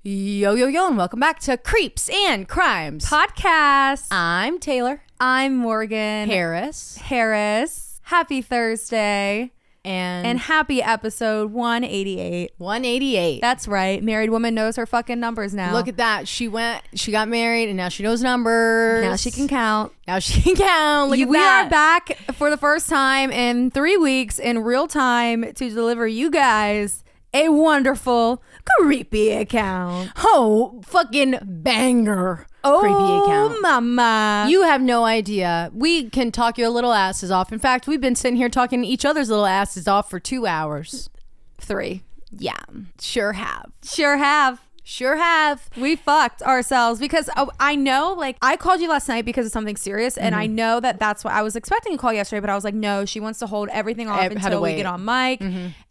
Yo, yo, yo, and welcome back to Creeps and Crimes Podcast. I'm Taylor. I'm Morgan Harris. Happy Thursday. And happy episode 188. 188. That's right. Married woman knows her fucking numbers now. Look at that. She got married, and now she knows numbers. Now she can count. Look at that. We are back for the first time in 3 weeks in real time to deliver you guys a wonderful, creepy account. Oh, fucking banger. Creepy account. Oh, mama. You have no idea. We can talk your little asses off. In fact, we've been sitting here talking each other's little asses off for 2 hours. 3. Yeah, sure have. We fucked ourselves because I know, like, I called you last night because of something serious, and I know that's what I was expecting to call yesterday, but I was like, no, she wants to hold everything off until we get on mic.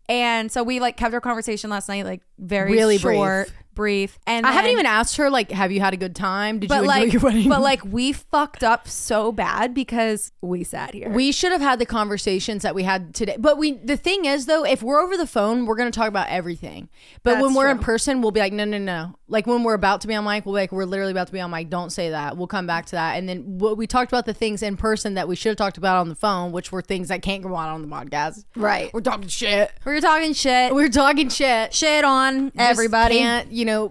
And so we like kept our conversation last night, like very really short, brief. And I haven't even asked her, like, have you had a good time? Did you enjoy your wedding? But like, we fucked up so bad because we sat here. We should have had the conversations that we had today. But the thing is, though, if we're over the phone, we're going to talk about everything. But when we're in person, we'll be like, no. Like when we're about to be on mic, we'll be like, we're literally about to be on mic. Don't say that. We'll come back to that. And then we talked about the things in person that we should have talked about on the phone, which were things that can't go on the podcast. Right. We're talking shit. We're talking shit. Shit on everybody. Can't,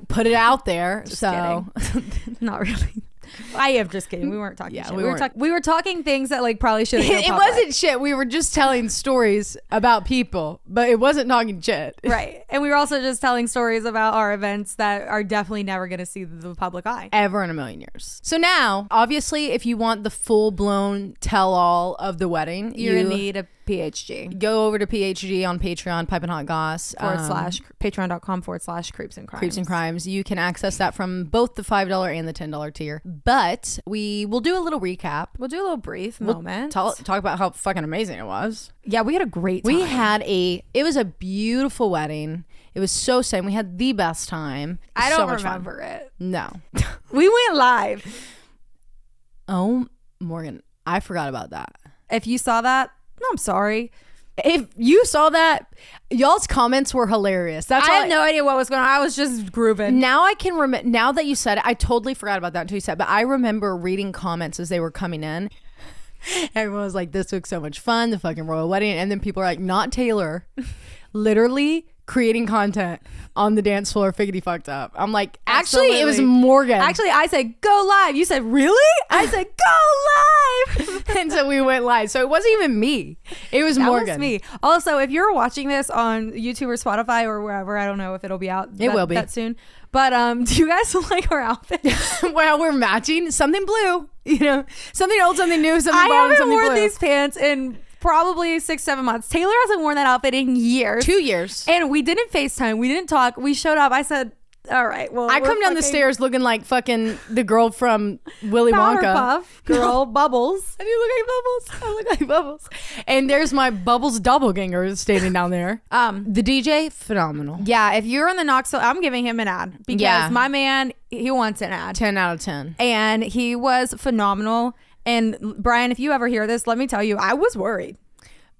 put it out there. Just kidding. Not really. I am just kidding. We weren't talking shit. We were talking things that like probably shouldn't go public. It wasn't shit. We were just telling stories about people, but it wasn't talking shit. Right. And we were also just telling stories about our events that are definitely never going to see the public eye. Ever in a million years. So now, obviously, if you want the full-blown tell-all of the wedding, you need a PhD. Go over to PhD on Patreon, Pipe and Hot Goss. / patreon.com/creeps and crimes. Creeps and Crimes. You can access that from both the $5 and the $10 tier. But we will do a little recap. We'll do a little brief moment. Talk about how fucking amazing it was. Yeah, we had a great time. It was a beautiful wedding. It was so same. We had the best time. I don't remember it. No. We went live. Oh, Morgan, I forgot about that. If you saw that, no, I'm sorry. If you saw that, y'all's comments were hilarious. I had no idea what was going on. I was just grooving. Now I can remember. Now that you said it, I totally forgot about that until you said it. But I remember reading comments as they were coming in. Everyone was like, this looks so much fun, the fucking royal wedding. And then people are like, not Taylor. Literally creating content on the dance floor, figgity fucked up. I'm like, actually, It was Morgan. Actually, I said, go live. You said, really? I said, go live. And so we went live. So it wasn't even me. It was Morgan. That was me. Also, if you're watching this on YouTube or Spotify or wherever, I don't know if it'll be out. It will be. That soon. But do you guys like our outfits? Well, we're matching something blue. Something old, something new, something bottom, something blue. I haven't worn these pants in probably 6-7 months. Taylor hasn't worn that outfit in years. 2 years. And we didn't FaceTime. We didn't talk. We showed up. I said, all right, well, I come down the stairs looking like fucking the girl from Willy Wonka. Powerpuff Girl, Bubbles. I do look like Bubbles. I look like Bubbles. And there's my Bubbles doppelganger standing down there. The DJ, phenomenal. Yeah, if you're in the Knoxville, I'm giving him an ad because my man, he wants an ad. 10 out of 10. And he was phenomenal. And Brian, if you ever hear this, let me tell you, I was worried.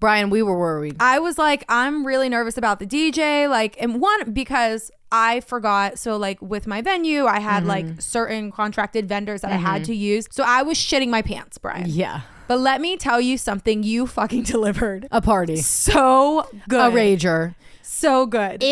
Brian, we were worried. I was like, I'm really nervous about the DJ. Like, and one, because I forgot. So like with my venue, I had like certain contracted vendors that I had to use. So I was shitting my pants, Brian. Yeah. But let me tell you something, you fucking delivered. A party. So good. A rager. So good.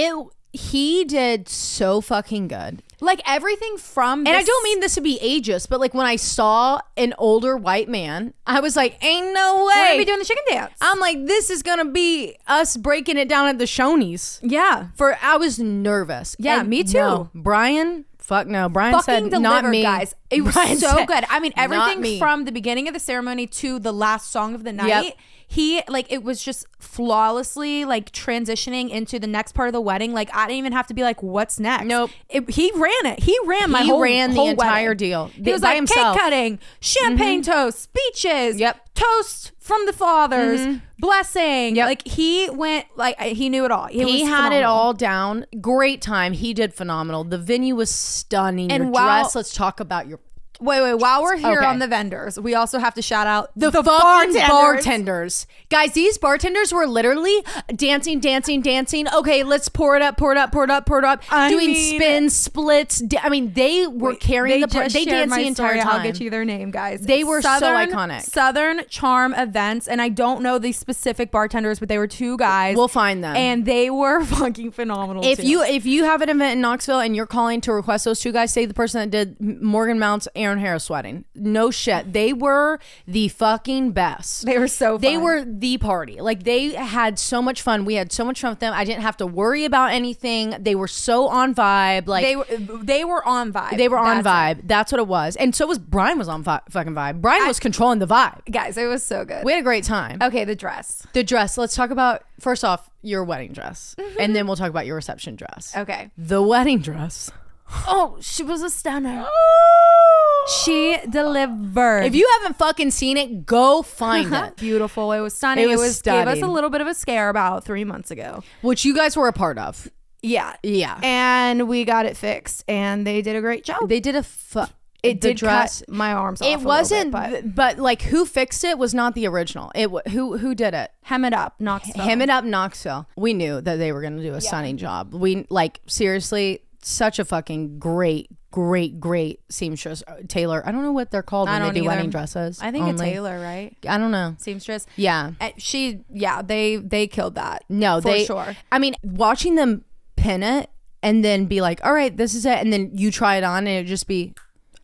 He did so fucking good. Like everything from and I don't mean this to be ageist, but like when I saw an older white man, I was like, ain't no way. We're gonna be doing the chicken dance. I'm like, this is gonna be us breaking it down at the Shoney's. Yeah. I was nervous. Yeah, me too. No, Brian, fuck no. Brian fucking said, not me. Guys. It was so good. I mean, everything from the beginning of the ceremony to the last song of the night. Yep. He like it was just flawlessly like transitioning into the next part of the wedding. Like I didn't even have to be like, what's next? Nope. He ran it. He ran the entire wedding. deal. He was like himself. Cake cutting, champagne toast, speeches, toast from the fathers, blessing. Like he went like he knew it all. He had it all down. Great time. He did phenomenal. The venue was stunning. And your dress. Let's talk about your Wait. While we're here on the vendors, we also have to shout out the fucking bartenders. Guys, these bartenders were literally dancing. Okay, let's pour it up. Doing spins, splits. They were carrying the party. They danced the entire time. I'll get you their name, guys. They were so iconic. Southern Charm Events, and I don't know the specific bartenders, but they were 2 guys. We'll find them. And they were fucking phenomenal. If you have an event in Knoxville and you're calling to request those 2 guys, say the person that did Morgan Mount's Aaron Harris wedding. No shit. They were the fucking best. They were so fun. They were the party. Like, they had so much fun. We had so much fun with them. I didn't have to worry about anything. They were so on vibe. Like, they were on vibe. They were on vibe. That's what it was. And so was Brian was on fucking vibe. Brian was controlling the vibe. Guys, it was so good. We had a great time. Okay, the dress. Let's talk about, first off, your wedding dress. And then we'll talk about your reception dress. Okay. The wedding dress. Oh, she was a stunner. She delivered. If you haven't fucking seen it, go find it. Beautiful. It was stunning. It gave us a little bit of a scare about 3 months ago, which you guys were a part of. Yeah. And we got it fixed, and they did a great job. They did It did dress cut my arms off. It wasn't, but like, who fixed it was not the original. Who did it? Hem It Up Knoxville. We knew that they were going to do a stunning job. We seriously, such a fucking great seamstress, tailor. I don't know what they're called when they do wedding dresses. I think a tailor, right? I don't know. Seamstress. Yeah. They killed that. No, for sure. I mean, watching them pin it and then be like, all right, this is it, and then you try it on and it just be.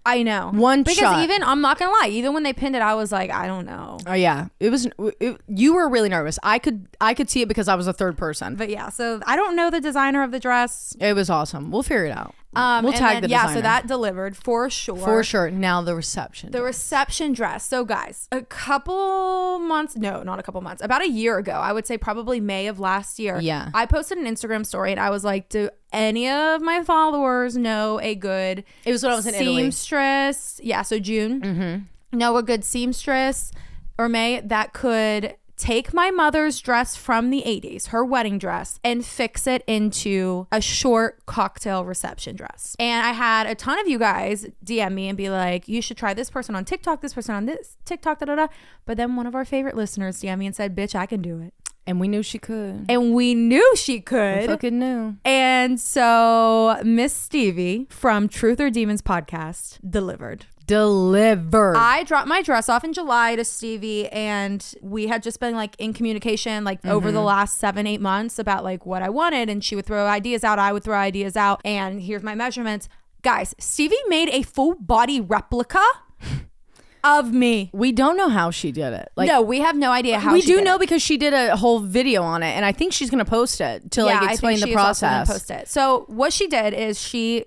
I know. Shot. Even, I'm not gonna lie, even when they pinned it, I was like, I don't know. Oh yeah. You were really nervous. I could see it because I was a third person. But yeah, so I don't know the designer of the dress. It was awesome. We'll figure it out. We'll tag the designer. Yeah, so that delivered for sure. For sure. Now the reception. Reception dress. So guys, not a couple months, about a year ago, I would say probably May of last year. Yeah. I posted an Instagram story and I was like, do any of my followers know a good It was when I was in Italy. Seamstress? Yeah, so June. Mm-hmm. Know a good seamstress or May that could take my mother's dress from the 80s, her wedding dress, and fix it into a short cocktail reception dress. And I had a ton of you guys DM me and be like, you should try this person on TikTok, this person on this TikTok, But then one of our favorite listeners DM me and said, bitch, I can do it. And we knew she could. We fucking knew. And so Miss Stevie from Truth or Demons podcast delivered. I dropped my dress off in July to Stevie, and we had just been like in communication over the last 7-8 months about like what I wanted, and she would throw ideas out, I would throw ideas out, and here's my measurements. Guys, Stevie made a full body replica of me. We don't know how she did it. No, we have no idea how she did it. We do know because she did a whole video on it, and I think she's going to post it to explain the process. Post it. So what she did is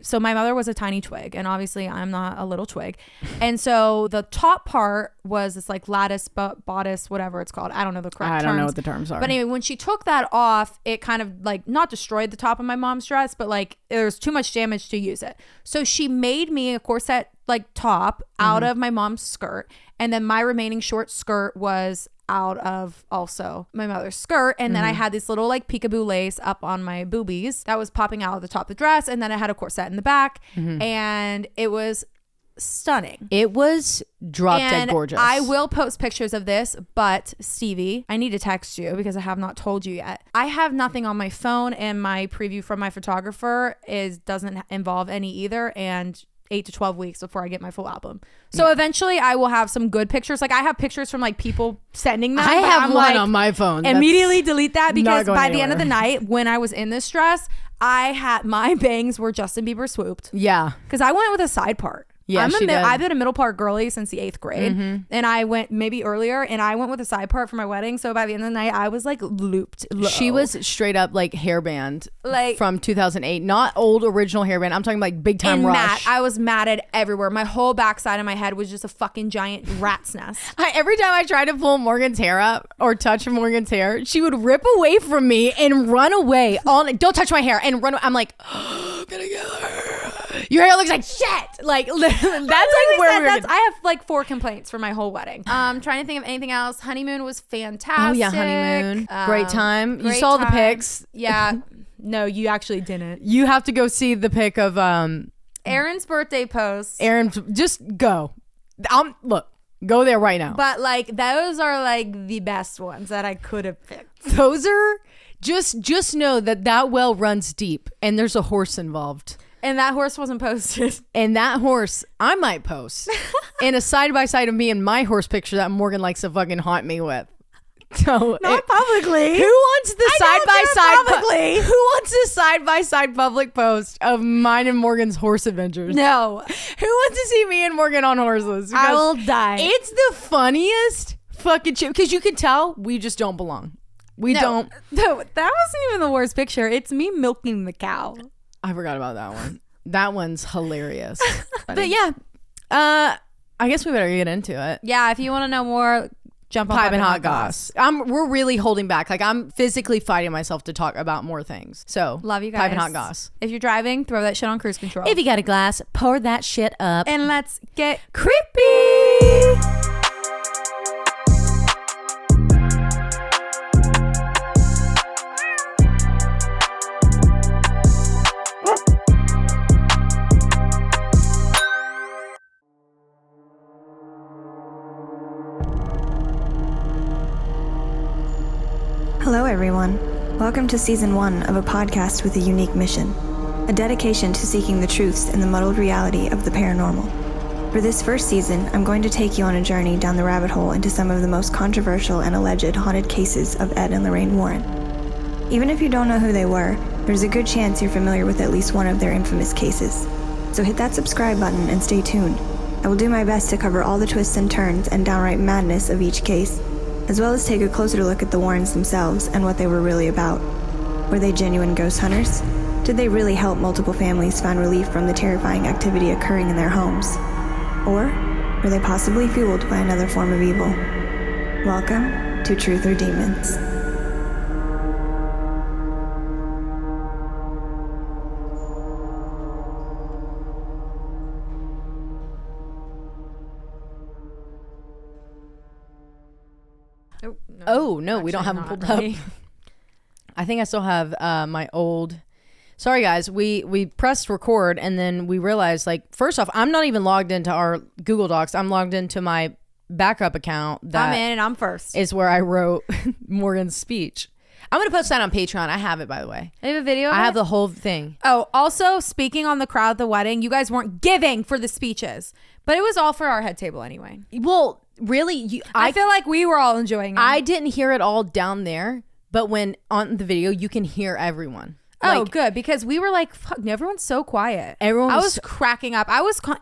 so my mother was a tiny twig, and obviously I'm not a little twig. And so the top part was this like lattice bodice, whatever it's called. I don't know the correct terms. I don't know what the terms are. But anyway, when she took that off, it kind of like not destroyed the top of my mom's dress, but like there was too much damage to use it. So she made me a corset like top out of my mom's skirt, and then my remaining short skirt was out of also my mother's skirt, and then I had this little like peekaboo lace up on my boobies that was popping out of the top of the dress, and then I had a corset in the back, and it was stunning. It was drop dead gorgeous. I will post pictures of this, but Stevie, I need to text you because I have not told you yet. I have nothing on my phone, and my preview from my photographer doesn't involve any either, and 8 to 12 weeks before I get my full album. So eventually I will have some good pictures. Like I have pictures from like people sending them. I have one on my phone. Immediately delete that because by the end of the night when I was in this dress, my bangs were Justin Bieber swooped. Yeah. Because I went with a side part. Yeah, I've been a middle part girly since the 8th grade, and I went maybe earlier, and I went with a side part for my wedding. So by the end of the night, I was like looped low. She was straight up like hairband, like from 2008, not old original hairband. I'm talking like big time Rush. I was matted everywhere. My whole backside of my head was just a fucking giant rat's nest. Every time I tried to pull Morgan's hair up or touch Morgan's hair, she would rip away from me and run away. Don't touch my hair and run. I'm like, oh, I'm gonna kill her. Your hair looks like shit. Like that's like where we're. I have like 4 complaints for my whole wedding. Trying to think of anything else. Honeymoon was fantastic. Oh yeah, honeymoon. Great time. You saw the pics. Yeah. No, you actually didn't. You have to go see the pic of Aaron's birthday post. Aaron, just go. Look, go there right now. But like those are like the best ones that I could have picked. Those are just know that well runs deep and there's a horse involved. And that horse wasn't posted. And that horse, I might post. And a side-by-side of me and my horse picture that Morgan likes to fucking haunt me with. So Not publicly. Who wants the side-by-side Who wants the side-by-side public post of mine and Morgan's horse adventures? No. Who wants to see me and Morgan on horses? I will die. It's the funniest fucking shit. Because you can tell we just don't belong. Don't. No, that wasn't even the worst picture. It's me milking the cow. I forgot about that one. That one's hilarious. But yeah, I guess we better get into it. Yeah, if you want to know more, jump on Piping Hot Goss. We're really holding back. Like I'm physically fighting myself to talk about more things. So love you guys. Piping Hot Goss. If you're driving, throw that shit on cruise control. If you got a glass, pour that shit up. And let's get creepy. Hello everyone. Welcome to season 1 of a podcast with a unique mission, a dedication to seeking the truths in the muddled reality of the paranormal. For this first season, I'm going to take you on a journey down the rabbit hole into some of the most controversial and alleged haunted cases of Ed and Lorraine Warren. Even if you don't know who they were, there's a good chance you're familiar with at least one of their infamous cases. So hit that subscribe button and stay tuned. I will do my best to cover all the twists and turns and downright madness of each case, as well as take a closer look at the Warrens themselves and what they were really about. Were they genuine ghost hunters? Did they really help multiple families find relief from the terrifying activity occurring in their homes? Or were they possibly fueled by another form of evil? Welcome to Truth or Demons. Oh, no, we don't have them pulled up. I think I still have my old... Sorry, guys. We pressed record and then we realized, like, first off, I'm not even logged into our Google Docs. I'm logged into my backup account. I'm in and I'm first. Is where I wrote Morgan's speech. I'm going to post that on Patreon. I have it, by the way. I have a video of I have the whole thing. Oh, also, speaking on the crowd at the wedding, you guys weren't giving for the speeches. But it was all for our head table anyway. Well... Really, I feel like we were all enjoying it. I didn't hear it all down there, but when on the video, you can hear everyone. Oh, like, good, because we were like, fuck, everyone's so quiet. I was cracking up.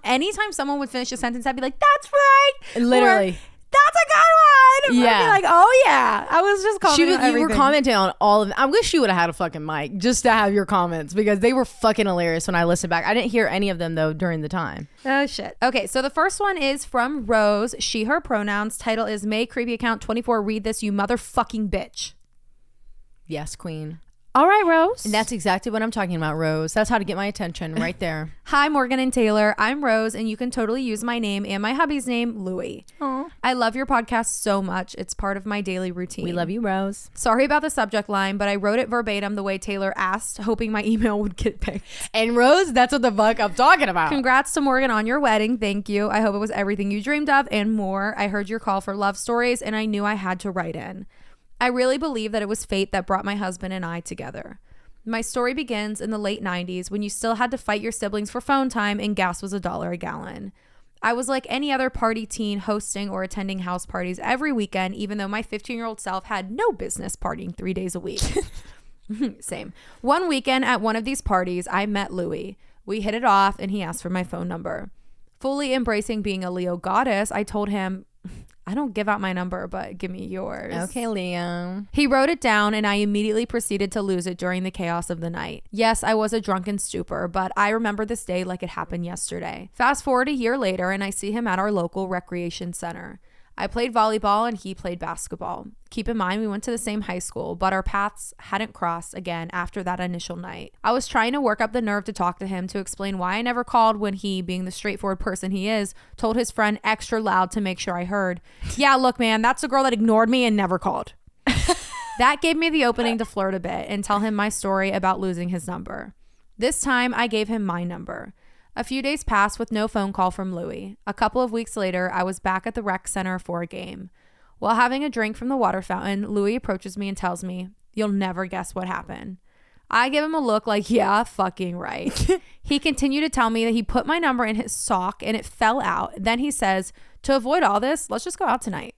Anytime someone would finish a sentence, I'd be like, that's right. Literally. Or, that's a good one. Yeah. I'd be like, oh yeah. I was just commenting on everything. You were commenting on all of them. I wish you would have had a fucking mic just to have your comments because they were fucking hilarious when I listened back. I didn't hear any of them though during the time. Oh shit. Okay, so the first one is from Rose. She, her pronouns. Title is May Creepy Account 24. Read this, you motherfucking bitch. Yes, queen. All right, Rose. And that's exactly what I'm talking about, Rose. That's how to get my attention right there. Hi, Morgan and Taylor. I'm Rose, and you can totally use my name and my hubby's name, Louie. Aww. I love your podcast so much. It's part of my daily routine. We love you, Rose. Sorry about the subject line, but I wrote it verbatim the way Taylor asked, hoping my email would get picked. And Rose, that's what the fuck I'm talking about. Congrats to Morgan on your wedding. Thank you. I hope it was everything you dreamed of and more. I heard your call for love stories, and I knew I had to write in. I really believe that it was fate that brought my husband and I together. My story begins in the late 90s when you still had to fight your siblings for phone time and gas was $1 a gallon. I was like any other party teen hosting or attending house parties every weekend, even though my 15-year-old self had no business partying 3 days a week. Same. One weekend at one of these parties, I met Louie. We hit it off and he asked for my phone number. Fully embracing being a Leo goddess, I told him, I don't give out my number, but give me yours. Okay, Leo. He wrote it down and I immediately proceeded to lose it during the chaos of the night. Yes, I was a drunken stupor, but I remember this day like it happened yesterday. Fast forward a year later and I see him at our local recreation center. I played volleyball and he played basketball. Keep in mind, we went to the same high school, but our paths hadn't crossed again after that initial night. I was trying to work up the nerve to talk to him to explain why I never called when he, being the straightforward person he is, told his friend extra loud to make sure I heard, yeah, look, man, that's the girl that ignored me and never called. That gave me the opening to flirt a bit and tell him my story about losing his number. This time, I gave him my number. A few days passed with no phone call from Louie. A couple of weeks later, I was back at the rec center for a game. While having a drink from the water fountain, Louie approaches me and tells me, "You'll never guess what happened." I give him a look like, yeah, fucking right. He continued to tell me that he put my number in his sock and it fell out. Then he says, "To avoid all this, let's just go out tonight."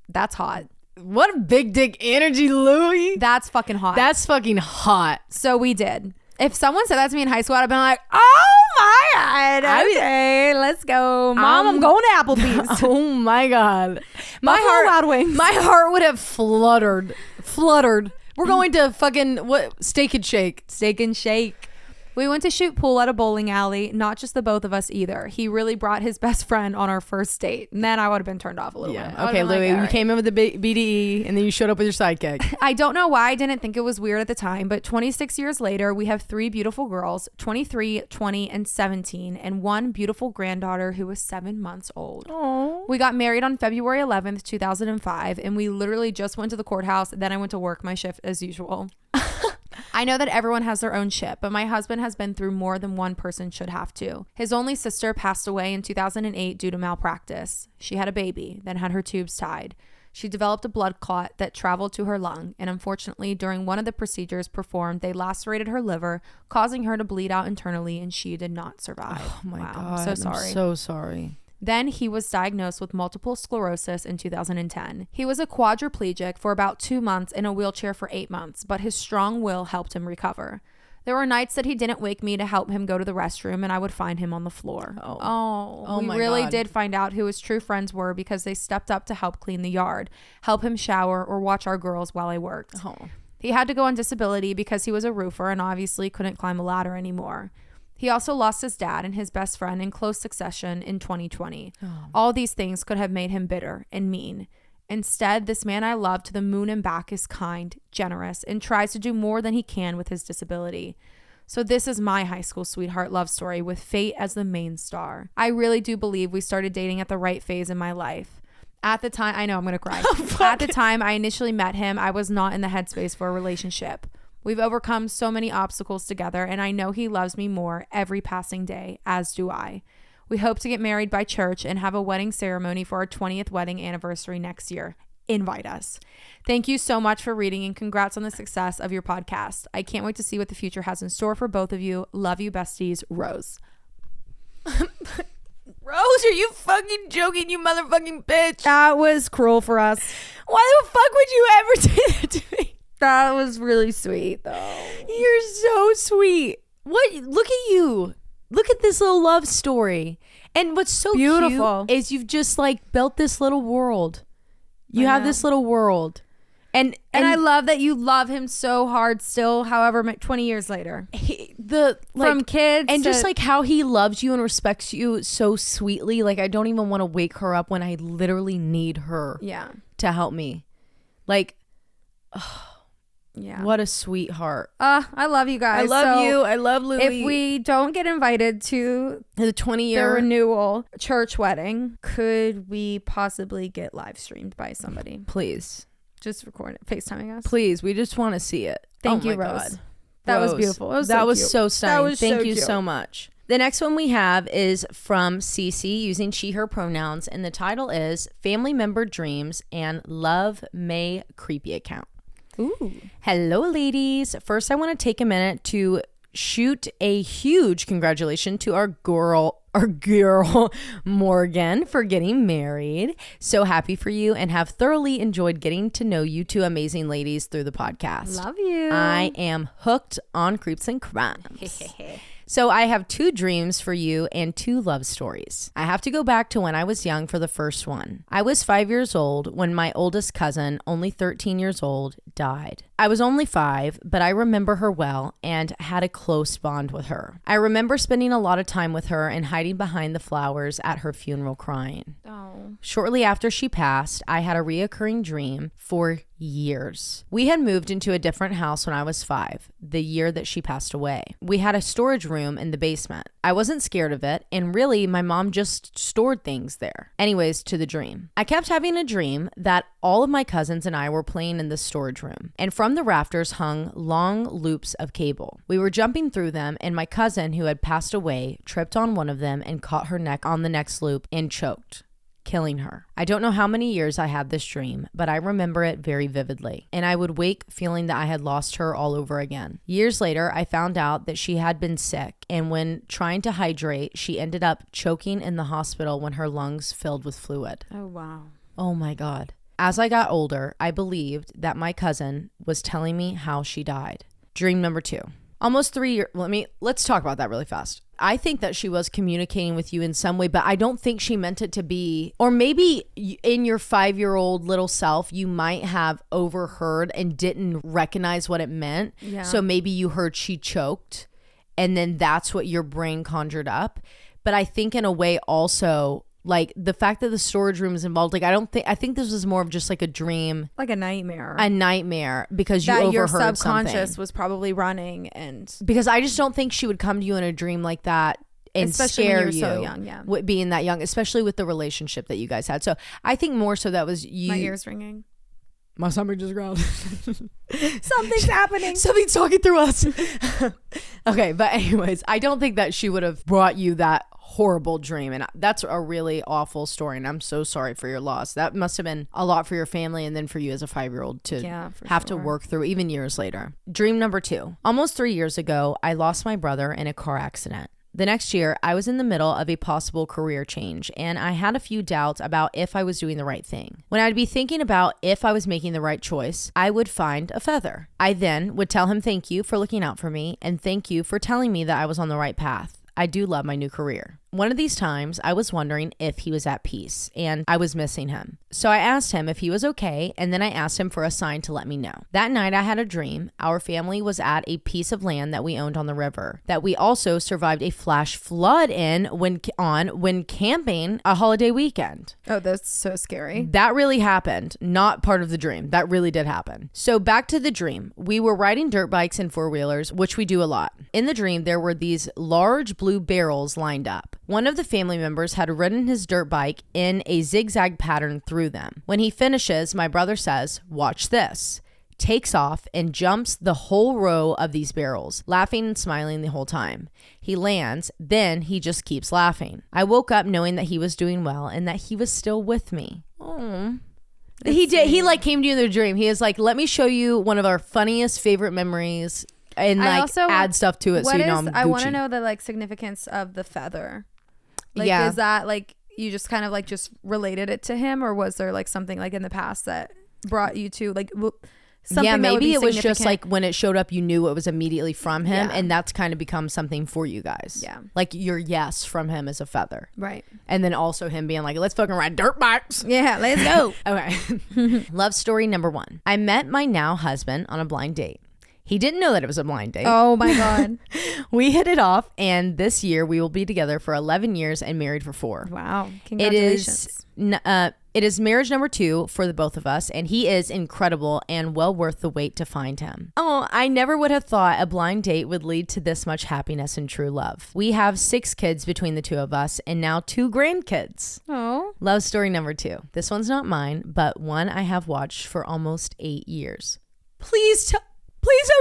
That's hot. What a big dick energy, Louie. That's fucking hot. That's fucking hot. So we did. If someone said that to me in high school, I'd have been like, oh my God. Okay, let's go. Mom, I'm going to Applebee's. Oh my God. My heart, Wild Wings. My heart would have fluttered. We're going to fucking Steak and Shake. Steak and Shake. We went to shoot pool at a bowling alley. Not just the both of us either. He really brought his best friend on our first date. And then I would have been turned off a little bit. Okay, Louie, you came in with the BDE and then you showed up with your sidekick. I don't know why I didn't think it was weird at the time, but 26 years later, we have 3 beautiful girls, 23, 20, and 17, and 1 beautiful granddaughter who was 7 months old. Aww. We got married on February 11th, 2005, and we literally just went to the courthouse. Then I went to work my shift as usual. I know that everyone has their own shit, but my husband has been through more than one person should have to. His only sister passed away in 2008 due to malpractice. She had a baby, then had her tubes tied. She developed a blood clot that traveled to her lung, and unfortunately, during one of the procedures performed, they lacerated her liver, causing her to bleed out internally, and she did not survive. Oh my God. I'm so sorry. I'm so sorry. Then he was diagnosed with multiple sclerosis in 2010. He was a quadriplegic for about 2 months in a wheelchair for 8 months, but his strong will helped him recover. There were nights that he didn't wake me to help him go to the restroom, and I would find him on the floor. We really did find out who his true friends were because they stepped up to help clean the yard, help him shower, or watch our girls while I worked. He had to go on disability because he was a roofer and obviously couldn't climb a ladder anymore. He also lost his dad and his best friend in close succession in 2020. All these things could have made him bitter and mean. Instead, this man I love to the moon and back is kind, generous, and tries to do more than he can with his disability. So this is my high school sweetheart love story with fate as the main star. I really do believe we started dating at the right phase in my life. At the time, I know I'm going to cry. At the time I initially met him, I was not in the headspace for a relationship. We've overcome so many obstacles together, and I know he loves me more every passing day, as do I. We hope to get married by church and have a wedding ceremony for our 20th wedding anniversary next year. Invite us. Thank you so much for reading, and congrats on the success of your podcast. I can't wait to see what the future has in store for both of you. Love you, besties. Rose. Rose, are you fucking joking, you motherfucking bitch? That was cruel for us. Why the fuck would you ever say that to me? That was really sweet, though. You're so sweet. What? Look at you. Look at this little love story. And what's so beautiful is you've just like built this little world. You have this little world. And I love that you love him so hard still, however, 20 years later. From kids. And just like how he loves you and respects you so sweetly. Like I don't even want to wake her up when I literally need her to help me. Like, yeah. What a sweetheart. I love you guys. I love you. I love Louie. If we don't get invited to the 20-year renewal church wedding, could we possibly get live streamed by somebody? Please. Just record it. FaceTiming us. Please. We just want to see it. Thank you, Rose. God. That was beautiful. That was so stunning. Thank you so much. The next one we have is from Cece using she, her pronouns. And the title is Family Member Dreams and Love May Creepy Account. Ooh. Hello, ladies. First, I want to take a minute to shoot a huge congratulations to our girl Morgan for getting married. So happy for you and have thoroughly enjoyed getting to know you two amazing ladies through the podcast. Love you. I am hooked on creeps and crimes. So I have 2 dreams for you and 2 love stories. I have to go back to when I was young for the first one. I was 5 years old when my oldest cousin, only 13 years old, died. I was only 5, but I remember her well and had a close bond with her. I remember spending a lot of time with her and hiding behind the flowers at her funeral crying. Oh. Shortly after she passed, I had a reoccurring dream for years. We had moved into a different house when I was 5, the year that she passed away. We had a storage room in the basement. I wasn't scared of it, and really, my mom just stored things there. Anyways, to the dream. I kept having a dream that all of my cousins and I were playing in the storage room, and from the rafters hung long loops of cable. We were jumping through them, and my cousin, who had passed away, tripped on one of them and caught her neck on the next loop and choked, killing her. I don't know how many years I had this dream, but I remember it very vividly, and I would wake feeling that I had lost her all over again. Years later, I found out that she had been sick, and when trying to hydrate, she ended up choking in the hospital when her lungs filled with fluid. Oh, wow. Oh my God. As I got older, I believed that my cousin was telling me how she died. Dream number 2. Almost 3 years. Let's talk about that really fast. I think that she was communicating with you in some way, but I don't think she meant it to be, or maybe in your 5-year-old little self, you might have overheard and didn't recognize what it meant. Yeah. So maybe you heard she choked, and then that's what your brain conjured up. But I think in a way also, like the fact that the storage room is involved, like I think this was more of just like a dream, like a nightmare because you overheard your subconscious something. Was probably running, and because I just don't think she would come to you in a dream like that and especially scare when you, so young, yeah, being that young, especially with the relationship that you guys had. So I think more so that was you. My ears ringing. My stomach just growled. Something's happening. Something's talking through us. Okay, but anyways, I don't think that she would have brought you that horrible dream, and that's a really awful story, and I'm so sorry for your loss. That must have been a lot for your family and then for you as a 5-year-old to have to work through even years later. Dream number 2. Almost 3 years ago, I lost my brother in a car accident. The next year, I was in the middle of a possible career change, and I had a few doubts about if I was doing the right thing. When I'd be thinking about if I was making the right choice, I would find a feather. I then would tell him thank you for looking out for me, and thank you for telling me that I was on the right path. I do love my new career. One of these times, I was wondering if he was at peace, and I was missing him. So I asked him if he was okay, and then I asked him for a sign to let me know. That night, I had a dream. Our family was at a piece of land that we owned on the river, that we also survived a flash flood in when camping a holiday weekend. Oh, that's so scary. That really happened. Not part of the dream. That really did happen. So back to the dream. We were riding dirt bikes and 4-wheelers, which we do a lot. In the dream, there were these large blue barrels lined up. One of the family members had ridden his dirt bike in a zigzag pattern through them. When he finishes, my brother says, "Watch this," takes off and jumps the whole row of these barrels, laughing and smiling the whole time. He lands, then he just keeps laughing. I woke up knowing that he was doing well and that he was still with me. Oh. He did. He like came to you in the dream. He was like, "Let me show you one of our funniest favorite memories." And like also add stuff to it so you know I'm Gucci. I want to know the like significance of the feather. Like, is that like you just kind of like just related it to him, or was there like something like in the past that brought you to like something? Yeah, maybe it was just like when it showed up, you knew it was immediately from him, and that's kind of become something for you guys. Yeah, like your yes from him is a feather, right? And then also him being like, "Let's fucking ride dirt bikes." Yeah, let's go. Okay. Love story number 1. I met my now husband on a blind date. He didn't know that it was a blind date. Oh my God. We hit it off, and this year we will be together for 11 years and married for 4. Wow. Congratulations. It is marriage number 2 for the both of us, and he is incredible and well worth the wait to find him. Oh, I never would have thought a blind date would lead to this much happiness and true love. We have 6 kids between the 2 of us, and now 2 grandkids. Oh. Love story number 2. This one's not mine, but one I have watched for almost 8 years. Please have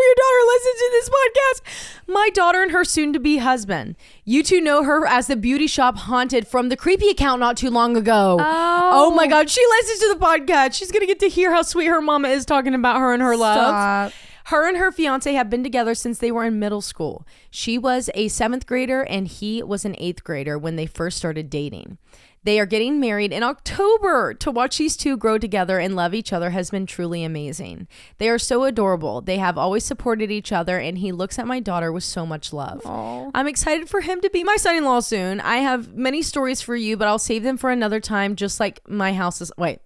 your daughter listen to this podcast. My daughter and her soon-to-be husband. You 2 know her as the beauty shop haunted from the creepy account not too long ago. Oh my God. She listens to the podcast. She's going to get to hear how sweet her mama is talking about her and her love. Her and her fiance have been together since they were in middle school. She was a 7th grader and he was an 8th grader when they first started dating. They are getting married in October. To watch these 2 grow together and love each other has been truly amazing. They are so adorable. They have always supported each other, and he looks at my daughter with so much love. Aww. I'm excited for him to be my son-in-law soon. I have many stories for you, but I'll save them for another time, just like my house is... Wait.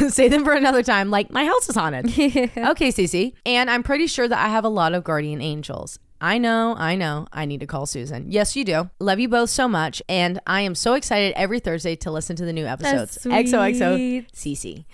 Save them for another time, like my house is haunted. Okay, Cece. And I'm pretty sure that I have a lot of guardian angels. I know. I need to call Susan. Yes, you do. Love you both so much. And I am so excited every Thursday to listen to the new episodes. XOXO Cece.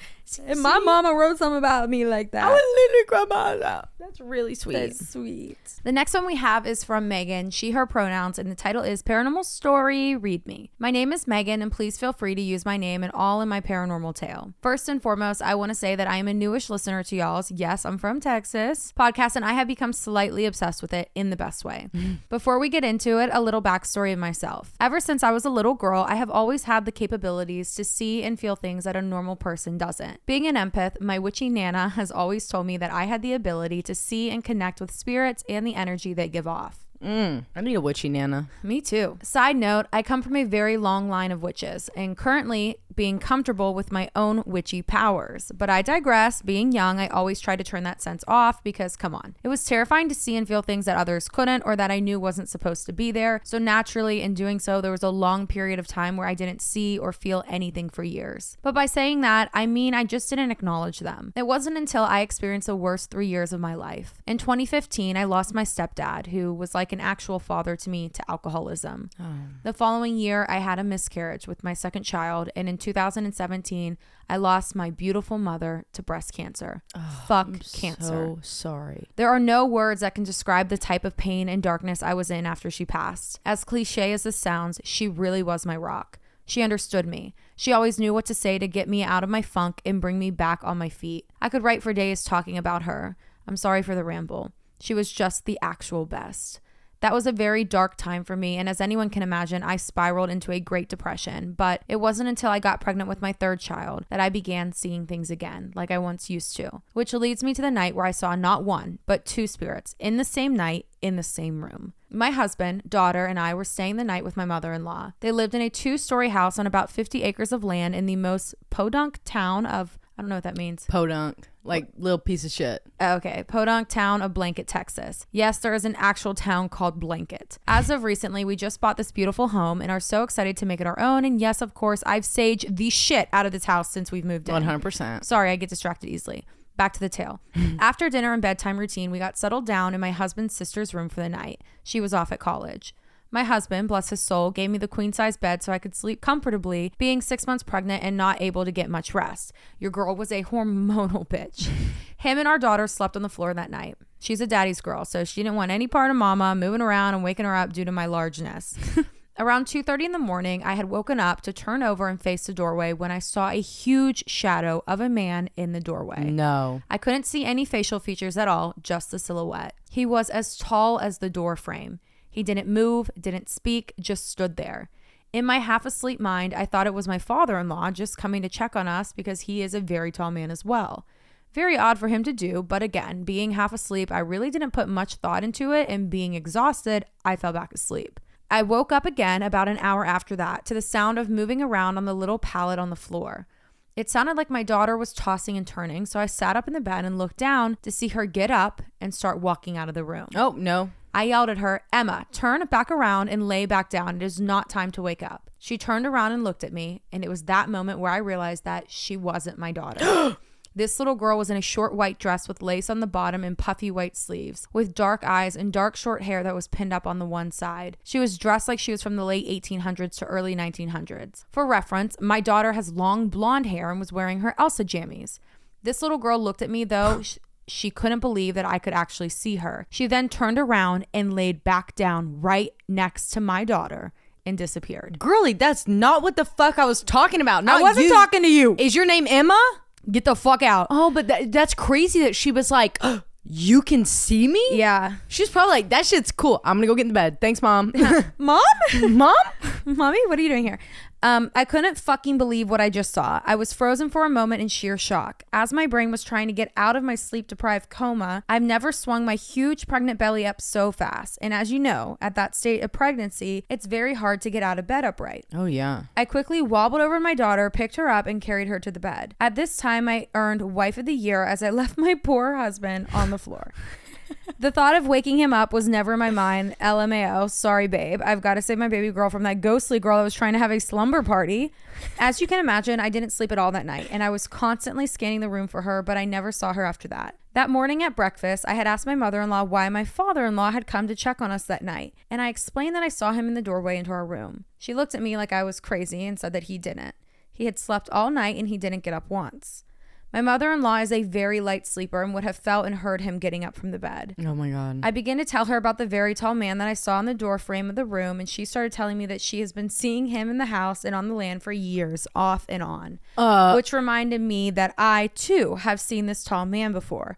And my mama wrote something about me like that. I would literally cry my eyes out. That's really sweet. That's sweet. The next one we have is from Megan. She, her pronouns, and the title is Paranormal Story, Read Me. My name is Megan, and please feel free to use my name and all in my paranormal tale. First and foremost, I want to say that I am a newish listener to y'all's, yes, I'm from Texas, podcast, and I have become slightly obsessed with it in the best way. Before we get into it, a little backstory of myself. Ever since I was a little girl, I have always had the capabilities to see and feel things that a normal person doesn't. Being an empath, my witchy Nana has always told me that I had the ability to see and connect with spirits and the energy they give off. I need a witchy Nana. Me too. Side note, I come from a very long line of witches and currently being comfortable with my own witchy powers. But I digress. Being young, I always try to turn that sense off because, come on. It was terrifying to see and feel things that others couldn't or that I knew wasn't supposed to be there. So naturally, in doing so, there was a long period of time where I didn't see or feel anything for years. But by saying that, I mean I just didn't acknowledge them. It wasn't until I experienced the worst 3 years of my life. In 2015, I lost my stepdad, who was like an actual father to me, to alcoholism. The following year, I had a miscarriage with my second child, and in 2017, I lost my beautiful mother to breast cancer. Fuck cancer. So sorry. There are no words that can describe the type of pain and darkness I was in after she passed. As cliche as this sounds, she really was my rock. She understood me. She always knew what to say to get me out of my funk and bring me back on my feet. I could write for days talking about her. I'm sorry for the ramble. She was just the actual best. That was a very dark time for me, and as anyone can imagine, I spiraled into a Great Depression, but it wasn't until I got pregnant with my third child that I began seeing things again, like I once used to, which leads me to the night where I saw not one, but two spirits in the same night, in the same room. My husband, daughter, and I were staying the night with my mother-in-law. They lived in a 2-story house on about 50 acres of land in the most podunk town of, I don't know what that means. Podunk. Like little piece of shit. Okay. Podunk town of Blanket, Texas. Yes, there is an actual town called Blanket. As of recently, we just bought this beautiful home and are so excited to make it our own. And yes, of course, I've saged the shit out of this house since we've moved in. 100%. Sorry, I get distracted easily. Back to the tale. After dinner and bedtime routine, we got settled down in my husband's sister's room for the night. She was off at college. My husband, bless his soul, gave me the queen-size bed so I could sleep comfortably, being 6 months pregnant and not able to get much rest. Your girl was a hormonal bitch. Him and our daughter slept on the floor that night. She's a daddy's girl, so she didn't want any part of mama moving around and waking her up due to my largeness. Around 2:30 in the morning, I had woken up to turn over and face the doorway when I saw a huge shadow of a man in the doorway. No. I couldn't see any facial features at all, just the silhouette. He was as tall as the door frame. He didn't move, didn't speak, just stood there. In my half-asleep mind, I thought it was my father-in-law just coming to check on us because he is a very tall man as well. Very odd for him to do, but again, being half asleep, I really didn't put much thought into it, and being exhausted, I fell back asleep. I woke up again about an hour after that to the sound of moving around on the little pallet on the floor. It sounded like my daughter was tossing and turning, so I sat up in the bed and looked down to see her get up and start walking out of the room. Oh, no. I yelled at her, Emma, turn back around and lay back down. It is not time to wake up. She turned around and looked at me, and it was that moment where I realized that she wasn't my daughter. This little girl was in a short white dress with lace on the bottom and puffy white sleeves, with dark eyes and dark short hair that was pinned up on the one side. She was dressed like she was from the late 1800s to early 1900s. For reference, my daughter has long blonde hair and was wearing her Elsa jammies. This little girl looked at me, though. She couldn't believe that I could actually see her. She then turned around and laid back down right next to my daughter and disappeared. Girlie, that's not what the fuck I was talking about. Not I wasn't talking to you. Is your name Emma? Get the fuck out. Oh, but that's crazy that she was like, oh, you can see me? Yeah. She's probably like, that shit's cool. I'm gonna go get in the bed. Thanks, Mom. Mom? Mom? Mommy, what are you doing here? I couldn't fucking believe what I just saw. I was frozen for a moment in sheer shock. As my brain was trying to get out of my sleep-deprived coma, I've never swung my huge pregnant belly up so fast. And as you know, at that state of pregnancy, it's very hard to get out of bed upright. Oh, yeah. I quickly wobbled over to my daughter, picked her up, and carried her to the bed. At this time, I earned Wife of the Year as I left my poor husband on the floor. The thought of waking him up was never in my mind. LMAO, sorry babe. I've got to save my baby girl from that ghostly girl that was trying to have a slumber party. As you can imagine, I didn't sleep at all that night, and I was constantly scanning the room for her, but I never saw her after that. That morning at breakfast, I had asked my mother-in-law why my father-in-law had come to check on us that night, and I explained that I saw him in the doorway into our room. She looked at me like I was crazy and said that he didn't. He had slept all night and he didn't get up once. My mother-in-law is a very light sleeper and would have felt and heard him getting up from the bed. Oh my God. I began to tell her about the very tall man that I saw in the door frame of the room, and she started telling me that she has been seeing him in the house and on the land for years, off and on. Which reminded me that I, too, have seen this tall man before.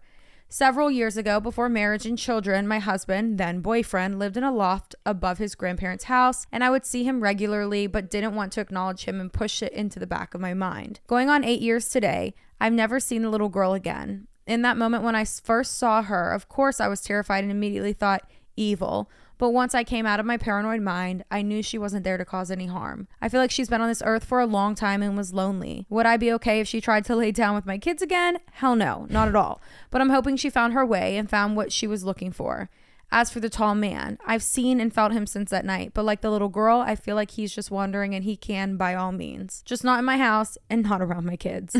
Several years ago, before marriage and children, my husband, then boyfriend, lived in a loft above his grandparents' house, and I would see him regularly but didn't want to acknowledge him and push it into the back of my mind. Going on 8 years today, I've never seen the little girl again. In that moment when I first saw her, of course I was terrified and immediately thought, evil. But once I came out of my paranoid mind, I knew she wasn't there to cause any harm. I feel like she's been on this earth for a long time and was lonely. Would I be okay if she tried to lay down with my kids again? Hell no, not at all. But I'm hoping she found her way and found what she was looking for. As for the tall man, I've seen and felt him since that night, but like the little girl, I feel like he's just wandering and he can by all means. Just not in my house and not around my kids.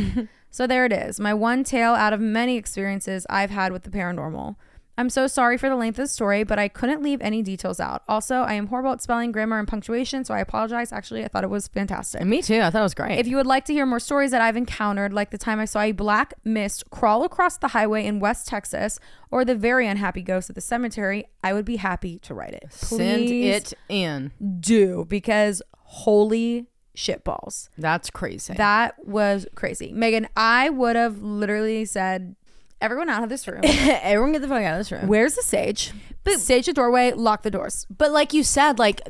So there it is, my one tale out of many experiences I've had with the paranormal. I'm so sorry for the length of the story, but I couldn't leave any details out. Also, I am horrible at spelling, grammar, and punctuation, so I apologize. Actually, I thought it was fantastic. And me too. I thought it was great. If you would like to hear more stories that I've encountered, like the time I saw a black mist crawl across the highway in West Texas, or the very unhappy ghost at the cemetery, I would be happy to write it. Send it in. Do, because holy shitballs. That's crazy. That was crazy. Megan, I would have literally said, everyone out of this room. Everyone get the fuck out of this room. Where's the sage? Sage the doorway, lock the doors. But like you said, like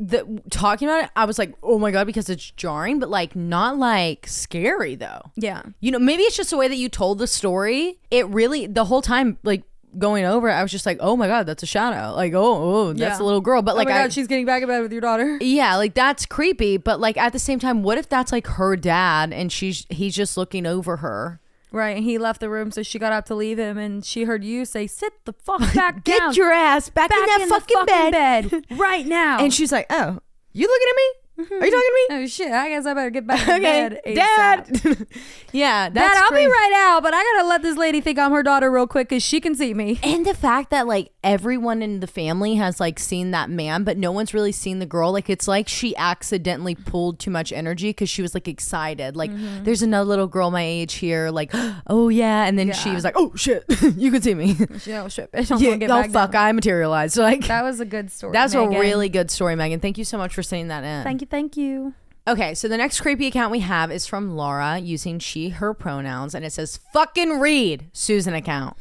talking about it, I was like, oh my God, because it's jarring, but like not like scary though. Yeah. You know, maybe it's just the way that you told the story. It really, the whole time, like going over it, I was just like, oh my God, that's a shadow. Like, oh, that's a little girl. But like, oh my God, she's getting back in bed with your daughter. Yeah, like that's creepy. But like at the same time, what if that's like her dad and he's just looking over her? Right, and he left the room, so she got up to leave him, and she heard you say, sit the fuck back down. Get your ass back in that fucking bed right now. And she's like, oh, you looking at me? Are you talking to me? Oh shit, I guess I better get back in bed. Dad. Yeah, that's Dad, I'll crazy. be right out, but I gotta let this lady think I'm her daughter real quick because she can see me. And the fact that like everyone in the family has like seen that man, but no one's really seen the girl. Like it's like she accidentally pulled too much energy because she was like excited. Like there's another little girl my age here. Like, oh yeah. And then she was like, oh shit, you can see me. Oh shit, bitch. Oh fuck, I materialized. So like that was a good story. That's Megan. A really good story, Megan. Thank you so much for saying that in. Thank you. Okay, so the next creepy account we have is from Laura using she, her pronouns, and it says, fucking read, Susan account.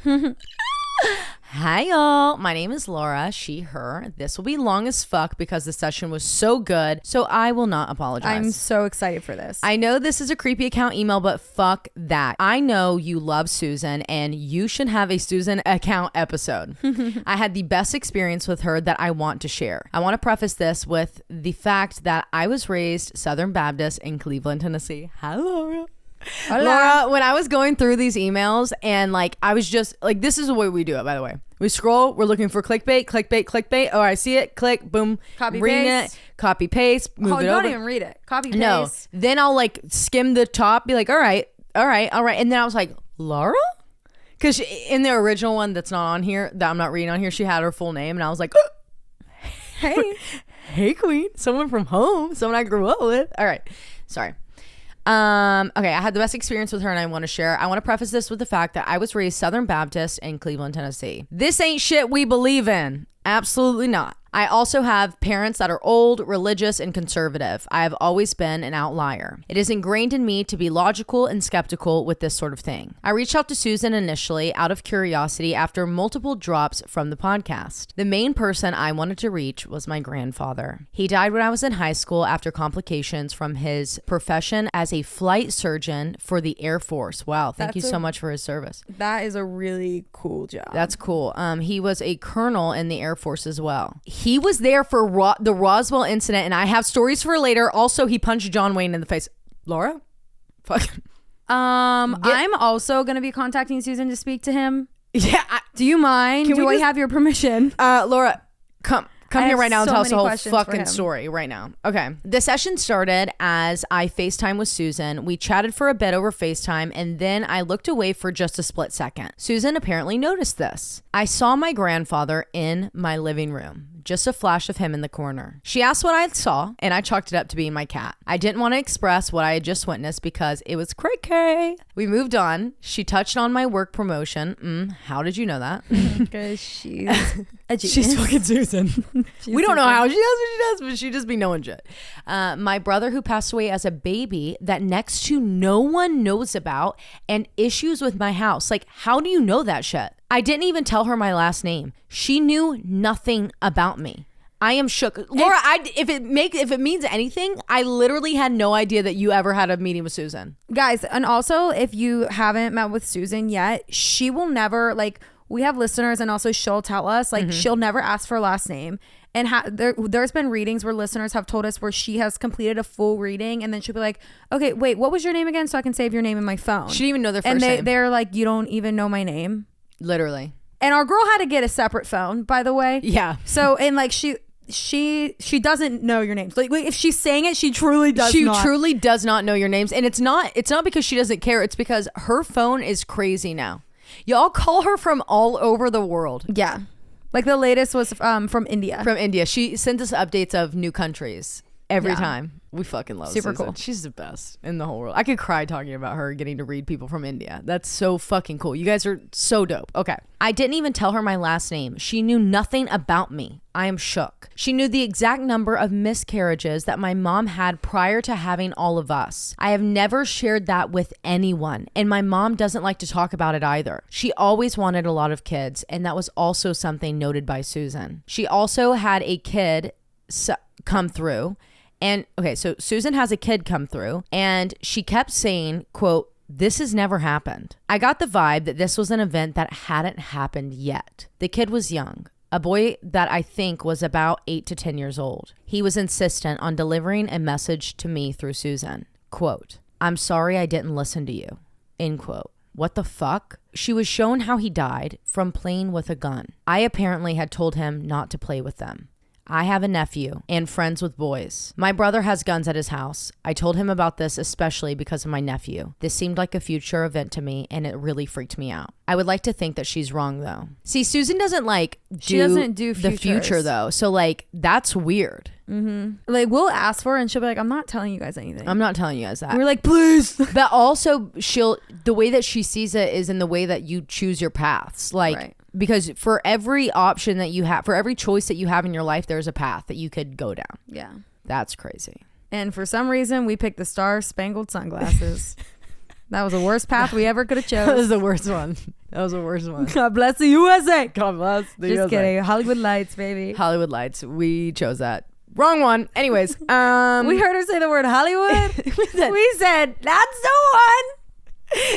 Hi y'all, my name is Laura, she, her. This will be long as fuck because the session was so good, so I will not apologize. I'm so excited for this. I know this is a creepy account email, but fuck that. I know you love Susan and you should have a Susan account episode. I had the best experience with her that I want to share. I want to preface this with the fact that I was raised Southern Baptist in Cleveland, Tennessee. Hi Laura. Hola. Laura, when I was going through these emails and like I was just like, this is the way we do it, by the way. We scroll, we're looking for clickbait. Oh, I see it. Click, boom. Copy, reading paste. it. Copy, paste. Move it don't over. even read it. Copy, paste. No. Then I'll like skim the top, be like, all right. And then I was like, Laura? Because in the original one that's not on here, that I'm not reading on here, she had her full name. And I was like, hey. Hey, queen. Someone from home. Someone I grew up with. All right. Sorry. Okay, I had the best experience with her and I want to share. I want to preface this with the fact that I was raised Southern Baptist in Cleveland, Tennessee. This ain't shit we believe in. Absolutely not. I also have parents that are old, religious, and conservative. I have always been an outlier. It is ingrained in me to be logical and skeptical with this sort of thing. I reached out to Susan initially out of curiosity after multiple drops from the podcast. The main person I wanted to reach was my grandfather. He died when I was in high school after complications from his profession as a flight surgeon for the Air Force. Wow, thank you so much for his service. That is a really cool job. That's cool. He was a colonel in the Air Force as well. He was there for the Roswell incident, and I have stories for later. Also, he punched John Wayne in the face. Laura? Fuck. I'm also going to be contacting Susan to speak to him. Yeah. Do you mind? Do I have your permission? Laura, come Come here right now and tell us the whole fucking story right now. Okay. The session started as I FaceTime with Susan. We chatted for a bit over FaceTime, and then I looked away for just a split second. Susan apparently noticed this. I saw my grandfather in my living room. Just a flash of him in the corner. She asked what I saw, and I chalked it up to being my cat. I didn't want to express what I had just witnessed because it was cray-cray. We moved on. She touched on my work promotion. How did you know that? Because she's a genius. She's fucking Susan. We don't know how she does what she does, but she just be knowing shit. My brother who passed away as a baby that next to no one knows about, and issues with my house. Like, how do you know that shit? I didn't even tell her my last name. She knew nothing about me. I am shook. Laura, if it means anything, I literally had no idea that you ever had a meeting with Susan. Guys, and also if you haven't met with Susan yet, she will never, like, we have listeners, and also she'll tell us, like, she'll never ask for her last name. And there's been readings where listeners have told us where she has completed a full reading, and then she'll be like, okay, wait, what was your name again? So I can save your name in my phone. She didn't even know their first name. And they're like, you don't even know my name. Literally. And our girl had to get a separate phone, by the way. Yeah. So, and like she doesn't know your names. Like if she's saying it, she truly does not. She truly does not know your names. And it's not because she doesn't care. It's because her phone is crazy now. Y'all call her from all over the world. Yeah. Like the latest was from India. From India. She sends us updates of new countries every time. We fucking love Super Susan. Cool. She's the best in the whole world. I could cry talking about her getting to read people from India. That's so fucking cool. You guys are so dope. Okay. I didn't even tell her my last name. She knew nothing about me. I am shook. She knew the exact number of miscarriages that my mom had prior to having all of us. I have never shared that with anyone, and my mom doesn't like to talk about it either. She always wanted a lot of kids, and that was also something noted by Susan. She also had a kid come through. And okay, so Susan has a kid come through, and she kept saying, quote, "This has never happened." I got the vibe that this was an event that hadn't happened yet. The kid was young, a boy that I think was about 8 to 10 years old. He was insistent on delivering a message to me through Susan. Quote, "I'm sorry I didn't listen to you." End quote. What the fuck? She was shown how he died from playing with a gun. I apparently had told him not to play with them. I have a nephew and friends with boys. My brother has guns at his house. I told him about this especially because of my nephew. This seemed like a future event to me, and it really freaked me out. I would like to think that she's wrong though. See, Susan doesn't do the future though. So like, that's weird. Mm-hmm. Like we'll ask for her and she'll be like, I'm not telling you guys anything. I'm not telling you guys that. And we're like, please. But also the way that she sees it is in the way that you choose your paths. Like, right. Because for every option that you have, for every choice that you have in your life, there's a path that you could go down. Yeah. That's crazy. And for some reason, we picked the star-spangled sunglasses. That was the worst path we ever could have chose. That was the worst one. God bless the USA. God bless the USA. Just kidding. Hollywood Lights, baby. Hollywood Lights. We chose that. Wrong one. Anyways. We heard her say the word Hollywood. we said, that's the one.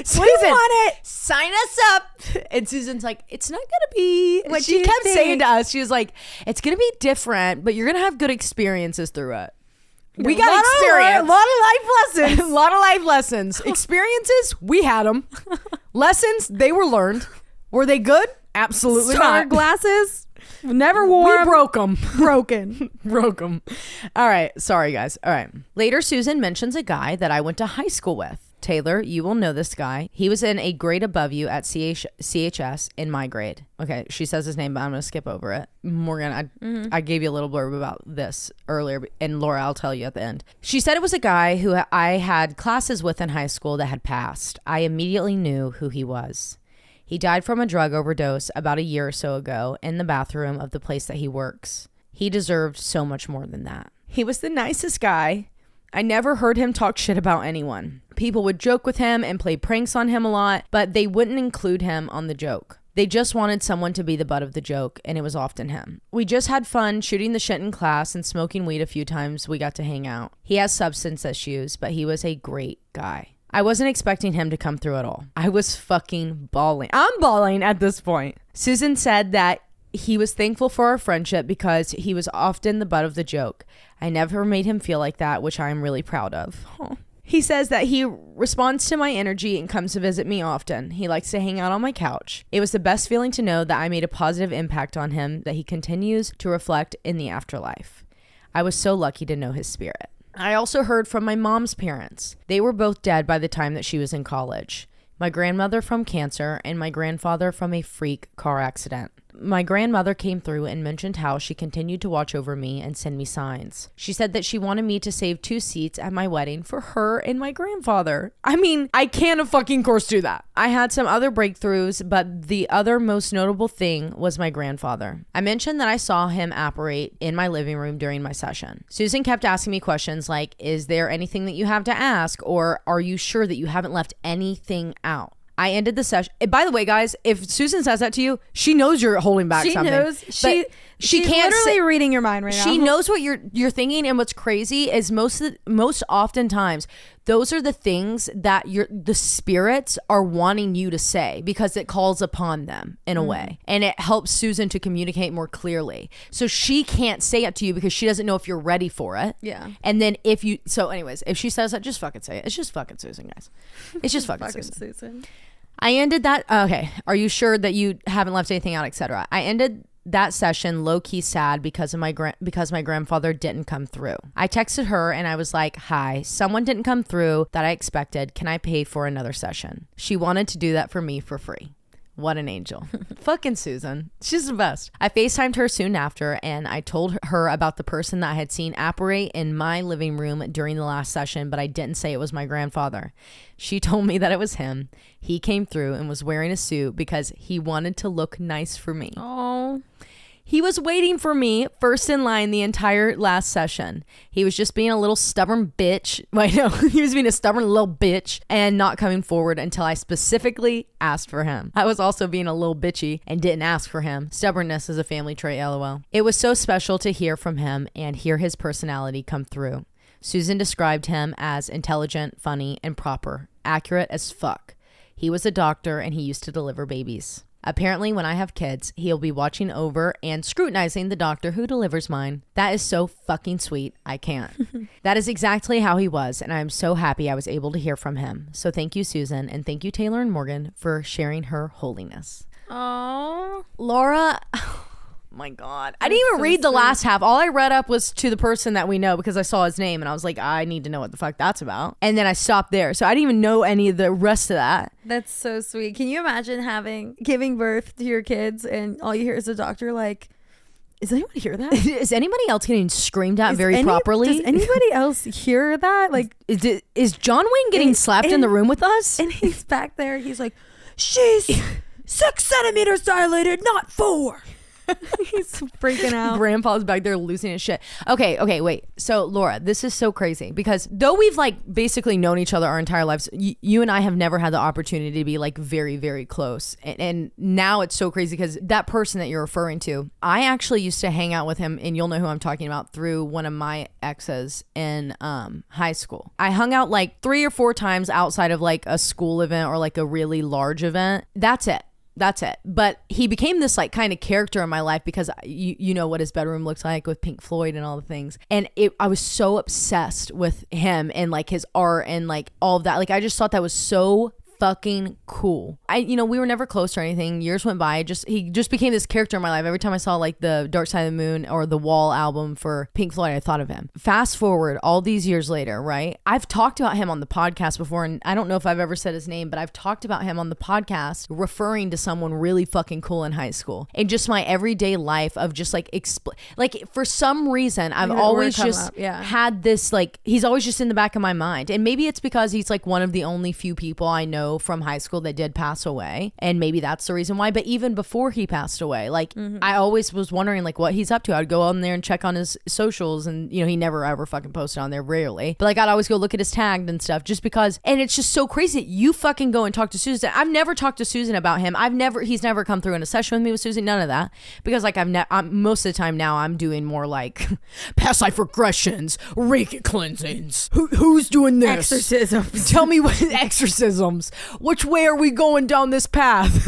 Susan, we want it. Sign us up. And Susan's like, it's not gonna be what she kept saying to us. She was like, it's gonna be different, but you're gonna have good experiences through it. We got experience. A lot of life lessons. A lot of life lessons. Experiences, we had them. Lessons, they were learned. Were they good? Absolutely Star not. Glasses, never wore. We broke them. Broke them. All right. Sorry, guys. All right. Later, Susan mentions a guy that I went to high school with. Taylor, you will know this guy. He was in a grade above you at CHS in my grade. Okay, she says his name, but I'm going to skip over it. Morgan, I gave you a little blurb about this earlier, and Laura, I'll tell you at the end. She said it was a guy who I had classes with in high school that had passed. I immediately knew who he was. He died from a drug overdose about a year or so ago in the bathroom of the place that he works. He deserved so much more than that. He was the nicest guy. I never heard him talk shit about anyone. People would joke with him and play pranks on him a lot, but they wouldn't include him on the joke. They just wanted someone to be the butt of the joke, and it was often him. We just had fun shooting the shit in class and smoking weed a few times we got to hang out. He has substance issues, but he was a great guy. I wasn't expecting him to come through at all. I was fucking bawling. I'm bawling at this point. Susan said that he was thankful for our friendship because he was often the butt of the joke. I never made him feel like that, which I am really proud of. Oh. He says that he responds to my energy and comes to visit me often. He likes to hang out on my couch. It was the best feeling to know that I made a positive impact on him that he continues to reflect in the afterlife. I was so lucky to know his spirit. I also heard from my mom's parents. They were both dead by the time that she was in college. My grandmother from cancer and my grandfather from a freak car accident. My grandmother came through and mentioned how she continued to watch over me and send me signs. She said that she wanted me to save 2 seats at my wedding for her and my grandfather. I mean, I can't of fucking course do that. I had some other breakthroughs, but the other most notable thing was my grandfather. I mentioned that I saw him apparate in my living room during my session. Susan kept asking me questions like, is there anything that you have to ask? Or are you sure that you haven't left anything out? I ended the session. By the way, guys, if Susan says that to you, she knows you're holding back something. She knows. She's can't literally reading your mind right now. She knows what you're thinking, and what's crazy is most oftentimes those are the things that the spirits are wanting you to say because it calls upon them in a way, and it helps Susan to communicate more clearly. So she can't say it to you because she doesn't know if you're ready for it. Yeah. And then if she says that, just fucking say it. It's just fucking Susan, guys. It's just fucking Susan. I ended that. Okay. Are you sure that you haven't left anything out, etc.? I ended that session low-key sad because my grandfather didn't come through. I texted her and I was like, hi, someone didn't come through that I expected. Can I pay for another session? She wanted to do that for me for free. What an angel. Fucking Susan. She's the best. I FaceTimed her soon after and I told her about the person that I had seen apparate in my living room during the last session, but I didn't say it was my grandfather. She told me that it was him. He came through and was wearing a suit because he wanted to look nice for me. Oh. He was waiting for me first in line the entire last session. He was just being a little stubborn bitch. Wait, no, he was being a stubborn little bitch and not coming forward until I specifically asked for him. I was also being a little bitchy and didn't ask for him. Stubbornness is a family trait, LOL. It was so special to hear from him and hear his personality come through. Susan described him as intelligent, funny, and proper. Accurate as fuck. He was a doctor and he used to deliver babies. Apparently, when I have kids, he'll be watching over and scrutinizing the doctor who delivers mine. That is so fucking sweet. I can't. That is exactly how he was, and I'm so happy I was able to hear from him. So thank you, Susan, and thank you, Taylor and Morgan, for sharing her holiness. Oh, Laura... my God. I didn't even read the last half. All I read up was to the person that we know because I saw his name and I was like, I need to know what the fuck that's about. And then I stopped there. So I didn't even know any of the rest of that. That's so sweet. Can you imagine giving birth to your kids and all you hear is a doctor like, is anyone hear that? Is anybody else getting screamed at properly? Does anybody else hear that? Like, is John Wayne getting slapped in the room with us? And he's back there. He's like, she's 6 centimeters dilated, not 4. He's freaking out. Grandpa's back there losing his shit. Okay, wait. So Laura, this is so crazy because though we've like basically known each other our entire lives, you and I have never had the opportunity to be like very, very close. And now it's so crazy because that person that you're referring to, I actually used to hang out with him, and you'll know who I'm talking about, through one of my exes in high school. I hung out like 3 or 4 times outside of like a school event or like a really large event. That's it. But he became this like kind of character in my life because you know what his bedroom looks like with Pink Floyd and all the things. And I was so obsessed with him and like his art and like all of that. Like I just thought that was so fucking cool. We were never close or anything. Years went by. He just became this character in my life. Every time I saw like the Dark Side of the Moon or the Wall album for Pink Floyd, I thought of him. Fast forward all these years later, right? I've talked about him on the podcast before, and I don't know if I've ever said his name, but I've talked about him on the podcast referring to someone really fucking cool in high school. And just my everyday life of just like for some reason I've always just had this like, he's always just in the back of my mind. And maybe it's because he's like one of the only few people I know from high school that did pass away, and maybe that's the reason why. But even before he passed away, like I always was wondering like what he's up to. I'd go on there and check on his socials, and he never ever fucking posted on there, rarely, but like I'd always go look at his tagged and stuff just because. And it's just so crazy that you fucking go and talk to Susan. I've never talked to Susan about him. He's never come through in a session with me with Susan, none of that, because like I'm most of the time now I'm doing more like past life regressions, Reiki cleansings, who's doing this, exorcisms. Tell me what exorcisms. Which way are we going down this path?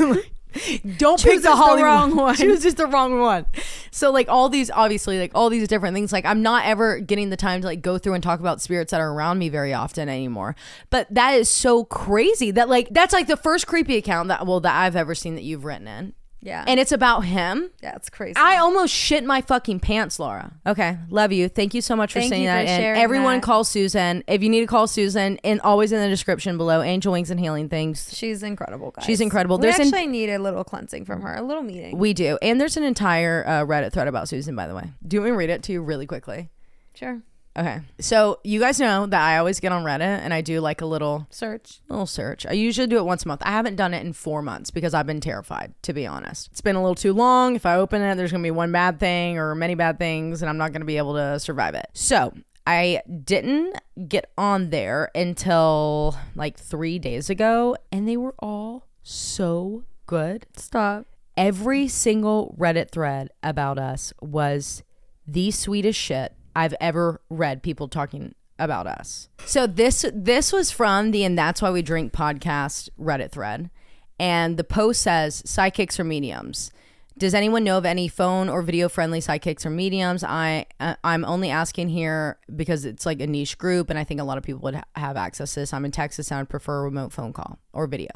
Don't pick the wrong one. Choose just the wrong one. So like all these, obviously, like all these different things, like I'm not ever getting the time to like go through and talk about spirits that are around me very often anymore. But that is so crazy that like that's like the first creepy account that I've ever seen that you've written in. Yeah. And it's about him. Yeah, it's crazy. I almost shit my fucking pants, Laura. Okay. Love you. Thank you so much for saying that. And everyone call Susan. If you need to call Susan, and always in the description below, Angel Wings and Healing Things. She's incredible, guys. She's incredible. We actually need a little cleansing from her. A little meeting. We do. And there's an entire Reddit thread about Susan, by the way. Do you want me to read it to you really quickly? Sure. Okay. So you guys know that I always get on Reddit and I do like a little search. I usually do it once a month. I haven't done it in 4 months because I've been terrified, to be honest. It's been a little too long. If I open it, there's going to be one bad thing or many bad things and I'm not going to be able to survive it. So I didn't get on there until like 3 days ago and they were all so good. Stop. Every single Reddit thread about us was the sweetest shit I've ever read, people talking about us. So this was from the And That's Why We Drink podcast Reddit thread. And the post says, psychics or mediums. Does anyone know of any phone or video friendly psychics or mediums? I'm only asking here because it's like a niche group and I think a lot of people would have access to this. I'm in Texas and I would prefer a remote phone call or video.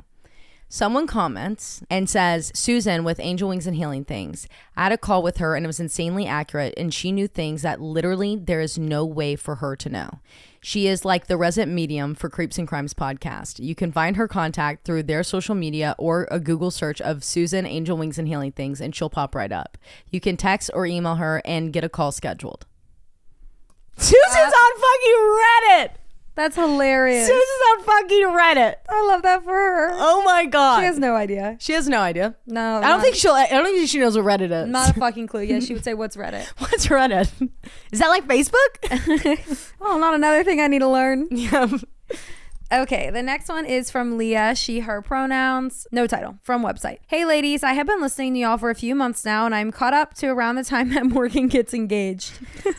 Someone comments and says, Susan with Angel Wings and Healing Things. I had a call with her and it was insanely accurate and she knew things that literally there is no way for her to know. She is like the resident medium for Creeps and Crimes podcast. You can find her contact through their social media or a Google search of Susan, Angel Wings and Healing Things and she'll pop right up. You can text or email her and get a call scheduled. Susan's on fucking Reddit. That's hilarious. Susan's on fucking Reddit. I love that for her. Oh my God. She has no idea. No. I don't think she knows what Reddit is. Not a fucking clue. Yeah, she would say, what's Reddit? What's Reddit? Is that like Facebook? Oh, not another thing I need to learn. Yeah. Okay, the next one is from Leah, she, her pronouns, no title, from website. Hey ladies, I have been listening to y'all for a few months now and I'm caught up to around the time that Morgan gets engaged.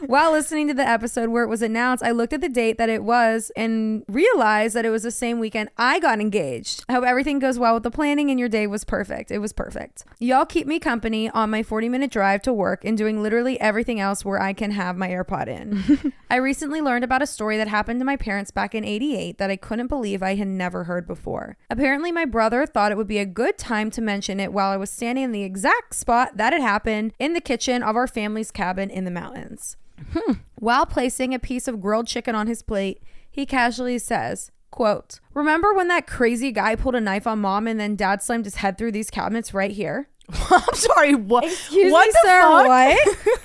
While listening to the episode where it was announced, I looked at the date that it was and realized that it was the same weekend I got engaged. I hope everything goes well with the planning and your day was perfect. It was perfect. Y'all keep me company on my 40-minute drive to work and doing literally everything else where I can have my AirPod in. I recently learned about a story that happened to my parents back in '88 that I couldn't believe I had never heard before. Apparently my brother thought it would be a good time to mention it while I was standing in the exact spot that had happened in the kitchen of our family's cabin in the mountains. While placing a piece of grilled chicken on his plate, he casually says, quote, remember when that crazy guy pulled a knife on mom and then dad slammed his head through these cabinets right here? I'm sorry, what? Excuse what me, the sir, fuck? what?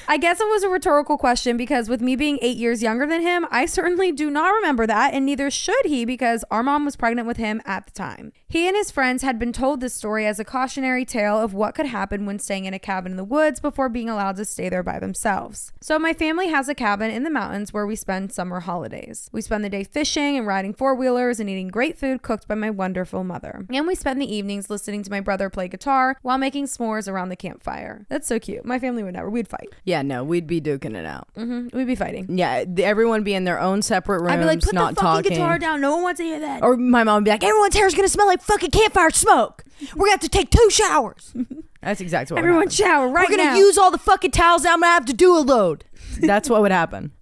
I guess it was a rhetorical question because with me being 8 years younger than him, I certainly do not remember that, and neither should he because our mom was pregnant with him at the time. He and his friends had been told this story as a cautionary tale of what could happen when staying in a cabin in the woods before being allowed to stay there by themselves. So my family has a cabin in the mountains where we spend summer holidays. We spend the day fishing and riding four-wheelers and eating great food cooked by my wonderful mother. And we spend the evenings listening to my brother play guitar while making s'mores around the campfire. That's so cute. My family would never. We'd fight. Yeah, no, we'd be duking it out. We'd be fighting. Yeah, everyone be in their own separate rooms, I'd be like, put not the fucking talking. guitar down. No one wants to hear that. Or my mom would be like, everyone's hair is going to smell like fucking campfire smoke. We're going to have to take 2 showers. That's exactly what Everyone shower right now. We're going to use all the fucking towels. I'm going to have to do a load. That's what would happen.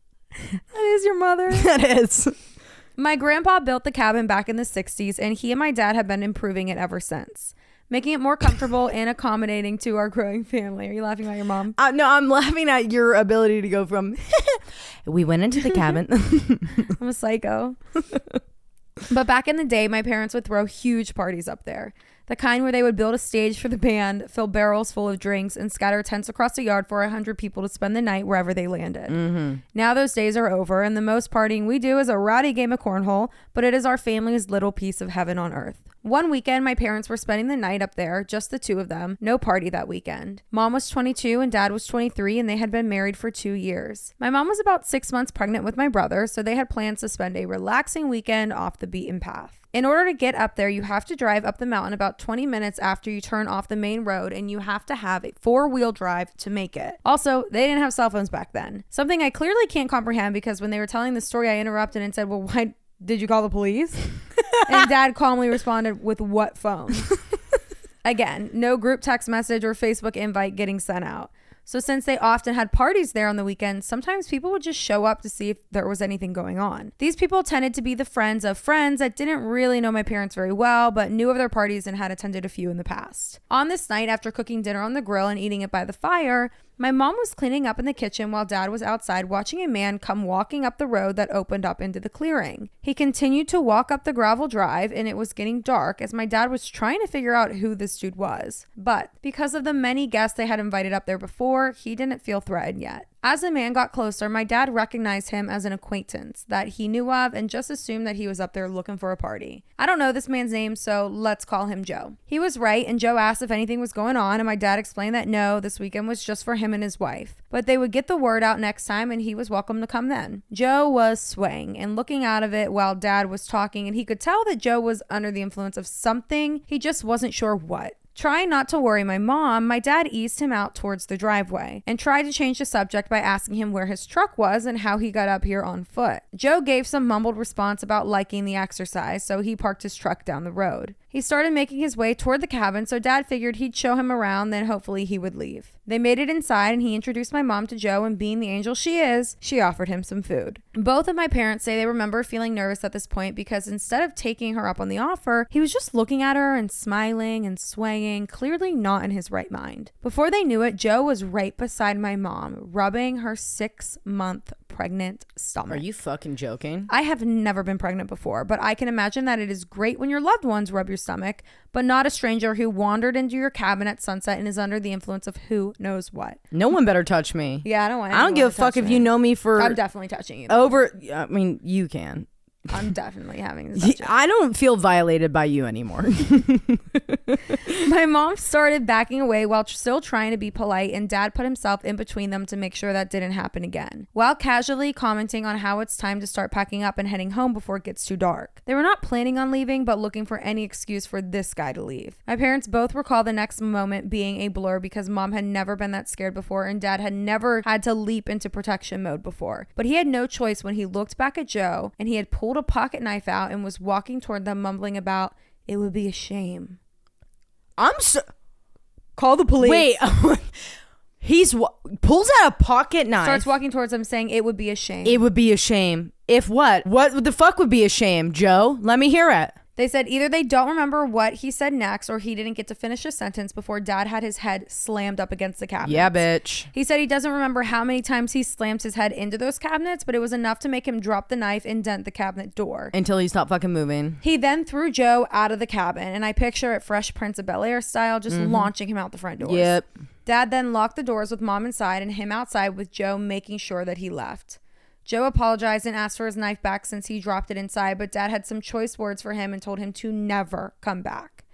That is your mother. That is. My grandpa built the cabin back in the 60s, and he and my dad have been improving it ever since, making it more comfortable and accommodating to our growing family. Are you laughing at your mom? No, I'm laughing at your ability to go from, we went into the cabin. I'm a psycho. But back in the day, my parents would throw huge parties up there. The kind where they would build a stage for the band, fill barrels full of drinks, and scatter tents across the yard for 100 people to spend the night wherever they landed. Now those days are over, and the most partying we do is a rowdy game of cornhole, but it is our family's little piece of heaven on earth. One weekend, my parents were spending the night up there, just the two of them. No party that weekend. Mom was 22 and dad was 23, and they had been married for 2 years. My mom was about 6 months pregnant with my brother, so they had plans to spend a relaxing weekend off the beaten path. In order to get up there, you have to drive up the mountain about 20 minutes after you turn off the main road, and you have to have a 4-wheel drive to make it. Also, they didn't have cell phones back then. Something I clearly can't comprehend because when they were telling the story, I interrupted and said, well, why did you call the police? And dad calmly responded, with what phone? Again, no group text message or Facebook invite getting sent out. So since they often had parties there on the weekends, sometimes people would just show up to see if there was anything going on. These people tended to be the friends of friends that didn't really know my parents very well, but knew of their parties and had attended a few in the past. On this night, after cooking dinner on the grill and eating it by the fire, my mom was cleaning up in the kitchen while Dad was outside watching a man come walking up the road that opened up into the clearing. He continued to walk up the gravel drive, and it was getting dark as my dad was trying to figure out who this dude was. But because of the many guests they had invited up there before, he didn't feel threatened yet. As the man got closer, my dad recognized him as an acquaintance that he knew of and just assumed that he was up there looking for a party. I don't know this man's name, so let's call him Joe. He was right, and Joe asked if anything was going on, and my dad explained that no, this weekend was just for him and his wife. But they would get the word out next time, and he was welcome to come then. Joe was swaying and looking out of it while Dad was talking, and he could tell that Joe was under the influence of something. He just wasn't sure what. Trying not to worry my mom, my dad eased him out towards the driveway and tried to change the subject by asking him where his truck was and how he got up here on foot. Joe gave some mumbled response about liking the exercise, so he parked his truck down the road. He started making his way toward the cabin, so Dad figured he'd show him around, then hopefully he would leave. They made it inside, and he introduced my mom to Joe, and being the angel she is, she offered him some food. Both of my parents say they remember feeling nervous at this point because instead of taking her up on the offer, he was just looking at her and smiling and swaying, clearly not in his right mind. Before they knew it, Joe was right beside my mom, rubbing her 6-month pregnant stomach. Are you fucking joking? I have never been pregnant before, but I can imagine that it is great when your loved ones rub your stomach, but not a stranger who wandered into your cabin at sunset and is under the influence of who knows what. No one better touch me. Yeah, I don't give a fuck if you know me for... I'm definitely touching you. I mean, you can. I'm definitely having this. I don't feel violated by you anymore. My mom started backing away while still trying to be polite, and Dad put himself in between them to make sure that didn't happen again, while casually commenting on how it's time to start packing up and heading home before it gets too dark. They were not planning on leaving, but looking for any excuse for this guy to leave. My parents both recall the next moment being a blur because Mom had never been that scared before, and Dad had never had to leap into protection mode before. But he had no choice when he looked back at Joe, and he had pulled a pocket knife out and was walking toward them, mumbling about, "It would be a shame." Call the police. Wait. Pulls out a pocket knife. Starts walking towards them saying, "It would be a shame." It would be a shame. If what? What the fuck would be a shame, Joe? Let me hear it. They said either they don't remember what he said next or he didn't get to finish his sentence before Dad had his head slammed up against the cabinet. Yeah, bitch. He said he doesn't remember how many times he slammed his head into those cabinets, but it was enough to make him drop the knife and dent the cabinet door. Until he stopped fucking moving. He then threw Joe out of the cabin, and I picture it Fresh Prince of Bel-Air style, just launching him out the front doors. Yep. Dad then locked the doors with Mom inside and him outside with Joe making sure that he left. Joe apologized and asked for his knife back since he dropped it inside, but Dad had some choice words for him and told him to never come back.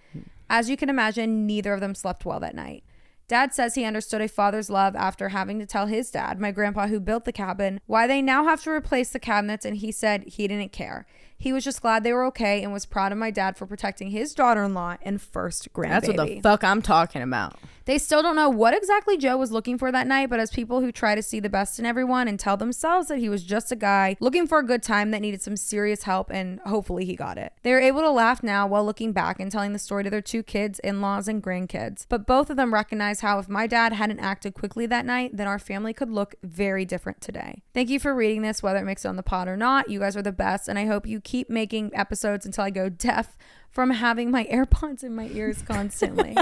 As you can imagine, neither of them slept well that night. Dad says he understood a father's love after having to tell his dad, my grandpa who built the cabin, why they now have to replace the cabinets, and he said he didn't care. He was just glad they were okay and was proud of my dad for protecting his daughter-in-law and first grandbaby. That's what the fuck I'm talking about. They still don't know what exactly Joe was looking for that night, but as people who try to see the best in everyone and tell themselves that he was just a guy looking for a good time that needed some serious help, and hopefully he got it. They are able to laugh now while looking back and telling the story to their 2 kids, in-laws, and grandkids. But both of them recognize how if my dad hadn't acted quickly that night, then our family could look very different today. Thank you for reading this, whether it makes it on the pod or not. You guys are the best, and I hope you keep making episodes until I go deaf from having my AirPods in my ears constantly.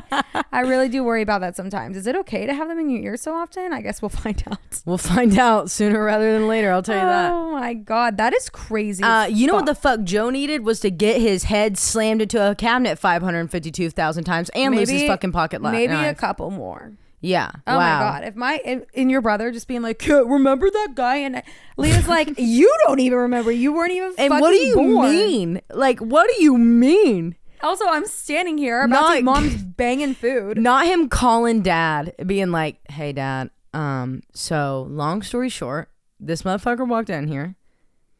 I really do worry about that sometimes. Is it okay to have them in your ears so often? I guess we'll find out. We'll find out sooner rather than later. I'll tell you that. Oh my God. That is crazy. You know what the fuck Joe needed was to get his head slammed into a cabinet 552,000 times and lose his fucking pocket knife. Maybe a couple more. Yeah. Oh my God. If in your brother just being like, remember that guy? And Leah's like, you don't even remember. You weren't even fucking born. And what do you mean? Like, what do you mean? Also, I'm standing here about to mom's banging food. Not him calling dad, being like, hey, dad. So long story short, this motherfucker walked in here,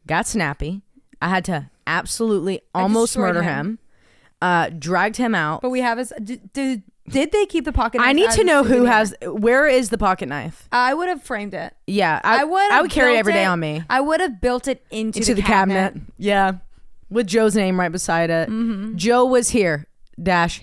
got snappy. I had to absolutely almost murder him. Dragged him out. But we have his... Did they keep the pocket knife? I need to know where is the pocket knife? I would have framed it. Yeah. I would carry it every day on me. I would have built it into the cabinet. Yeah. With Joe's name right beside it. Mm-hmm. Joe was here.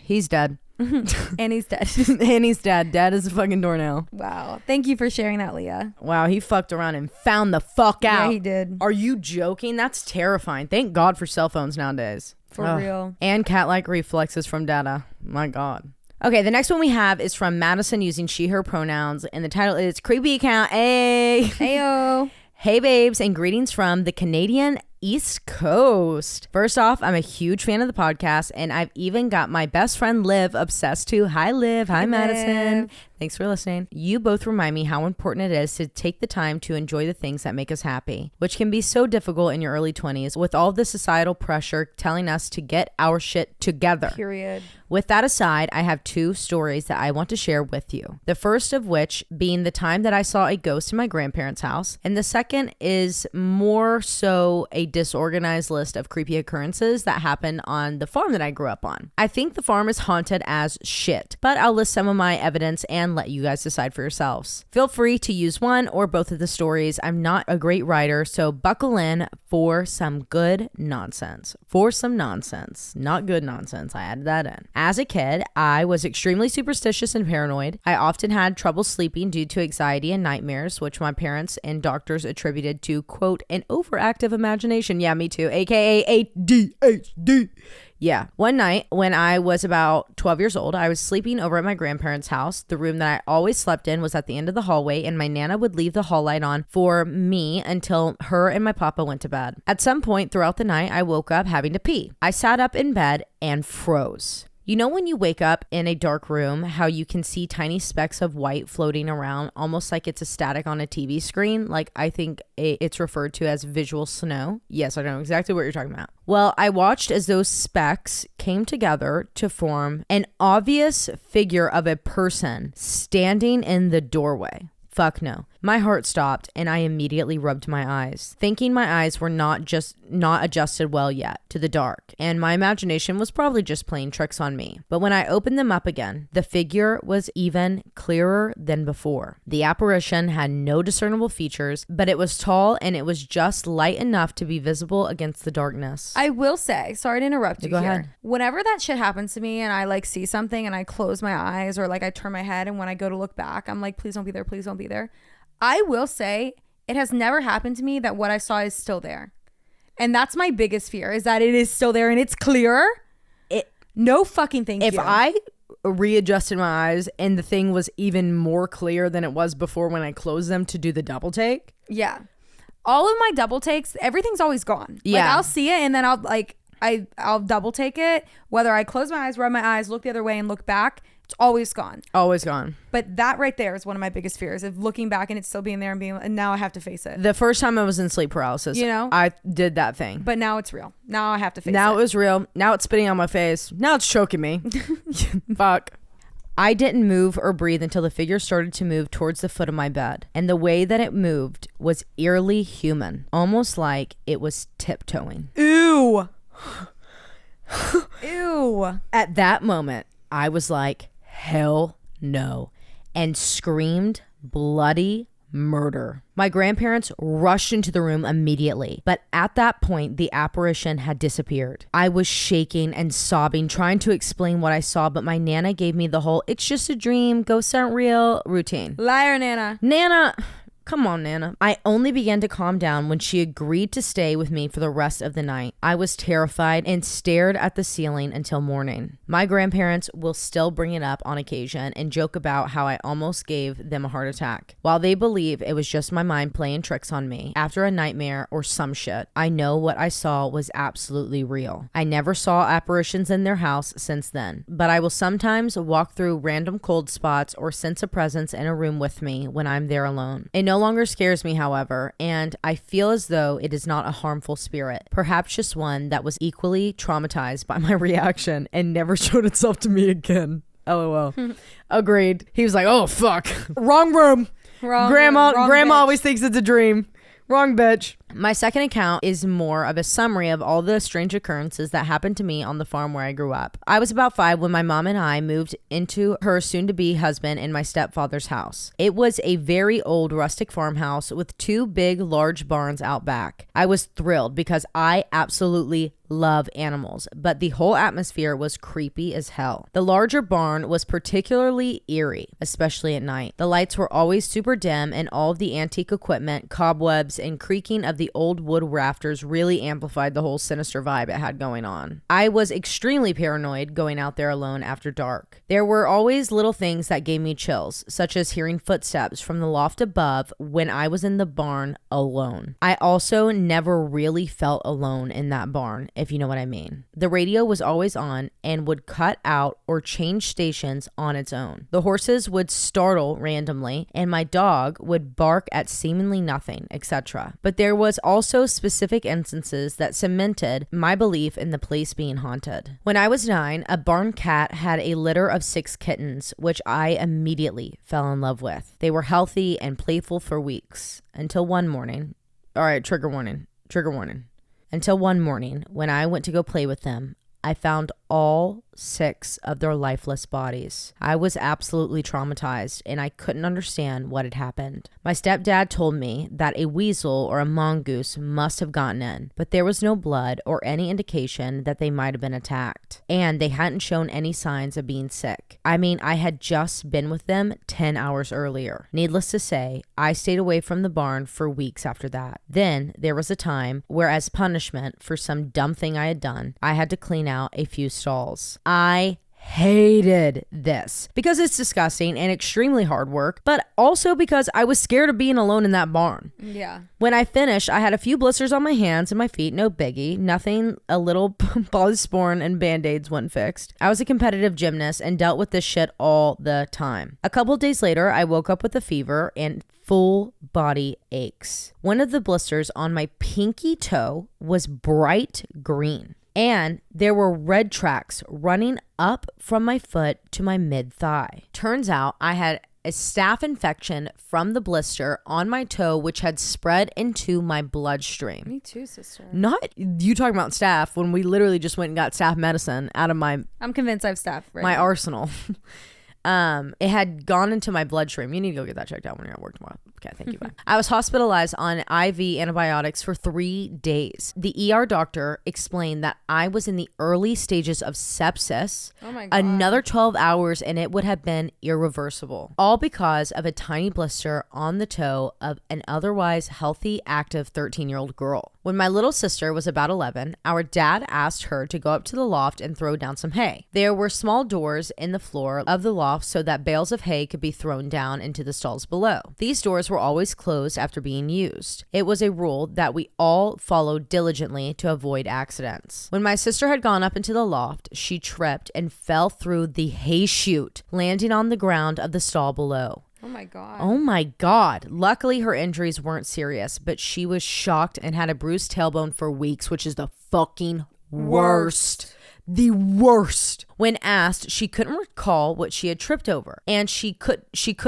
He's dead. And he's dead. And he's dead. Dead as a fucking doornail. Wow. Thank you for sharing that, Leah. Wow, he fucked around and found the fuck out. Yeah, he did. Are you joking? That's terrifying. Thank God for cell phones nowadays. For real. And cat-like reflexes from data. My God. Okay, the next one we have is from Madison using she, her pronouns. And the title is Creepy Account. Hey. Heyo. Hey, babes, and greetings from the Canadian East Coast. First off, I'm a huge fan of the podcast, and I've even got my best friend Liv obsessed too. Hi, Liv. Hi, Madison. Liv. Thanks for listening. You both remind me how important it is to take the time to enjoy the things that make us happy, which can be so difficult in your early 20s with all the societal pressure telling us to get our shit together. Period. With that aside, I have 2 stories that I want to share with you. The first of which being the time that I saw a ghost in my grandparents' house, and the second is more so a disorganized list of creepy occurrences that happened on the farm that I grew up on. I think the farm is haunted as shit, but I'll list some of my evidence and let you guys decide for yourselves. Feel free to use one or both of the stories. I'm not a great writer, so buckle in for some good nonsense. For some nonsense, not good nonsense. I added that in. As a kid, I was extremely superstitious and paranoid. I often had trouble sleeping due to anxiety and nightmares, which my parents and doctors attributed to, quote, an overactive imagination. Yeah, me too. AKA ADHD. Yeah. One night when I was about 12 years old, I was sleeping over at my grandparents' house. The room that I always slept in was at the end of the hallway, and my Nana would leave the hall light on for me until her and my papa went to bed. At some point throughout the night, I woke up having to pee. I sat up in bed and froze. You know when you wake up in a dark room, how you can see tiny specks of white floating around, almost like it's a static on a TV screen? Like, I think it's referred to as visual snow. Yes, I know exactly what you're talking about. Well, I watched as those specks came together to form an obvious figure of a person standing in the doorway. Fuck no. My heart stopped and I immediately rubbed my eyes, thinking my eyes were not adjusted well yet to the dark, and my imagination was probably just playing tricks on me. But when I opened them up again, the figure was even clearer than before. The apparition had no discernible features, but it was tall and it was just light enough to be visible against the darkness. I will say, sorry to interrupt you Go here. ahead. Whenever that shit happens to me and I like see something and I close my eyes or like I turn my head, and when I go to look back, I'm like, please don't be there, please don't be there. I will say it has never happened to me that what I saw is still there. And that's my biggest fear, is that it is still there and it's clear. No fucking thank you. If I readjusted my eyes and the thing was even more clear than it was before when I closed them to do the double take. Yeah. All of my double takes, everything's always gone. Yeah. Like I'll see it and then I'll double take it. Whether I close my eyes, rub my eyes, look the other way and look back, it's always gone. Always gone. But that right there is one of my biggest fears, of looking back and it's still being there and now I have to face it. The first time I was in sleep paralysis, I did that thing. But now it's real. Now I have to face it. Now it was real. Now it's spitting on my face. Now it's choking me. Fuck. I didn't move or breathe until the figure started to move towards the foot of my bed. And the way that it moved was eerily human. Almost like it was tiptoeing. Ew. Ew. At that moment, I was like, hell no, and screamed bloody murder. My grandparents rushed into the room immediately, but at that point, the apparition had disappeared. I was shaking and sobbing, trying to explain what I saw, but my Nana gave me the whole, it's just a dream, ghosts aren't real routine. Liar, Nana. Nana... Come on, Nana. I only began to calm down when she agreed to stay with me for the rest of the night. I was terrified and stared at the ceiling until morning. My grandparents will still bring it up on occasion and joke about how I almost gave them a heart attack. While they believe it was just my mind playing tricks on me after a nightmare or some shit, I know what I saw was absolutely real. I never saw apparitions in their house since then, but I will sometimes walk through random cold spots or sense a presence in a room with me when I'm there alone. It no longer scares me, however, and I feel as though it is not a harmful spirit, perhaps just one that was equally traumatized by my reaction and never showed itself to me again. LOL. Agreed. He was like, oh fuck, wrong room. Wrong Grandma room, wrong Grandma bitch. Always thinks it's a dream. Wrong bitch. My second account is more of a summary of all the strange occurrences that happened to me on the farm where I grew up. I was about 5 when my mom and I moved into her soon-to-be husband and my stepfather's house. It was a very old rustic farmhouse with 2 big, large barns out back. I was thrilled because I absolutely love animals, but the whole atmosphere was creepy as hell. The larger barn was particularly eerie, especially at night. The lights were always super dim, and all of the antique equipment, cobwebs, and creaking of the old wood rafters really amplified the whole sinister vibe it had going on. I was extremely paranoid going out there alone after dark. There were always little things that gave me chills, such as hearing footsteps from the loft above when I was in the barn alone. I also never really felt alone in that barn, if you know what I mean. The radio was always on and would cut out or change stations on its own. The horses would startle randomly, and my dog would bark at seemingly nothing, etc. But there was also specific instances that cemented my belief in the place being haunted. When I was 9, a barn cat had a litter of 6 kittens, which I immediately fell in love with. They were healthy and playful for weeks, until one morning. All right, trigger warning. Until one morning, when I went to go play with them, I found all 6 of their lifeless bodies. I was absolutely traumatized, and I couldn't understand what had happened. My stepdad told me that a weasel or a mongoose must have gotten in, but there was no blood or any indication that they might have been attacked, and they hadn't shown any signs of being sick. I mean, I had just been with them 10 hours earlier. Needless to say, I stayed away from the barn for weeks after that. Then there was a time where, as punishment for some dumb thing I had done, I had to clean out a few stalls. I hated this because it's disgusting and extremely hard work, but also because I was scared of being alone in that barn. Yeah. When I finished, I had a few blisters on my hands and my feet, no biggie, nothing a little polysporin and band-aids wasn't fixed. I was a competitive gymnast and dealt with this shit all the time. A couple of days later, I woke up with a fever and full body aches. One of the blisters on my pinky toe was bright green, and there were red tracks running up from my foot to my mid-thigh. Turns out I had a staph infection from the blister on my toe, which had spread into my bloodstream. Me too, sister. Not you talking about staph when we literally just went and got staph medicine out of my... I'm convinced I have staph right my now. Arsenal. It had gone into my bloodstream. You need to go get that checked out when you're at work tomorrow. Okay, thank you. Bye. I was hospitalized on IV antibiotics for 3 days. The ER doctor explained that I was in the early stages of sepsis. Oh my God. Another 12 hours and it would have been irreversible. All because of a tiny blister on the toe of an otherwise healthy, active 13-year-old girl. When my little sister was about 11, our dad asked her to go up to the loft and throw down some hay. There were small doors in the floor of the loft so that bales of hay could be thrown down into the stalls below. These doors were always closed after being used. It was a rule that we all followed diligently to avoid accidents. When my sister had gone up into the loft, she tripped and fell through the hay chute, landing on the ground of the stall below. Oh my God. Oh my God. Luckily, her injuries weren't serious, but she was shocked and had a bruised tailbone for weeks, which is the fucking worst. The worst. When asked, she couldn't recall what she had tripped over, and she could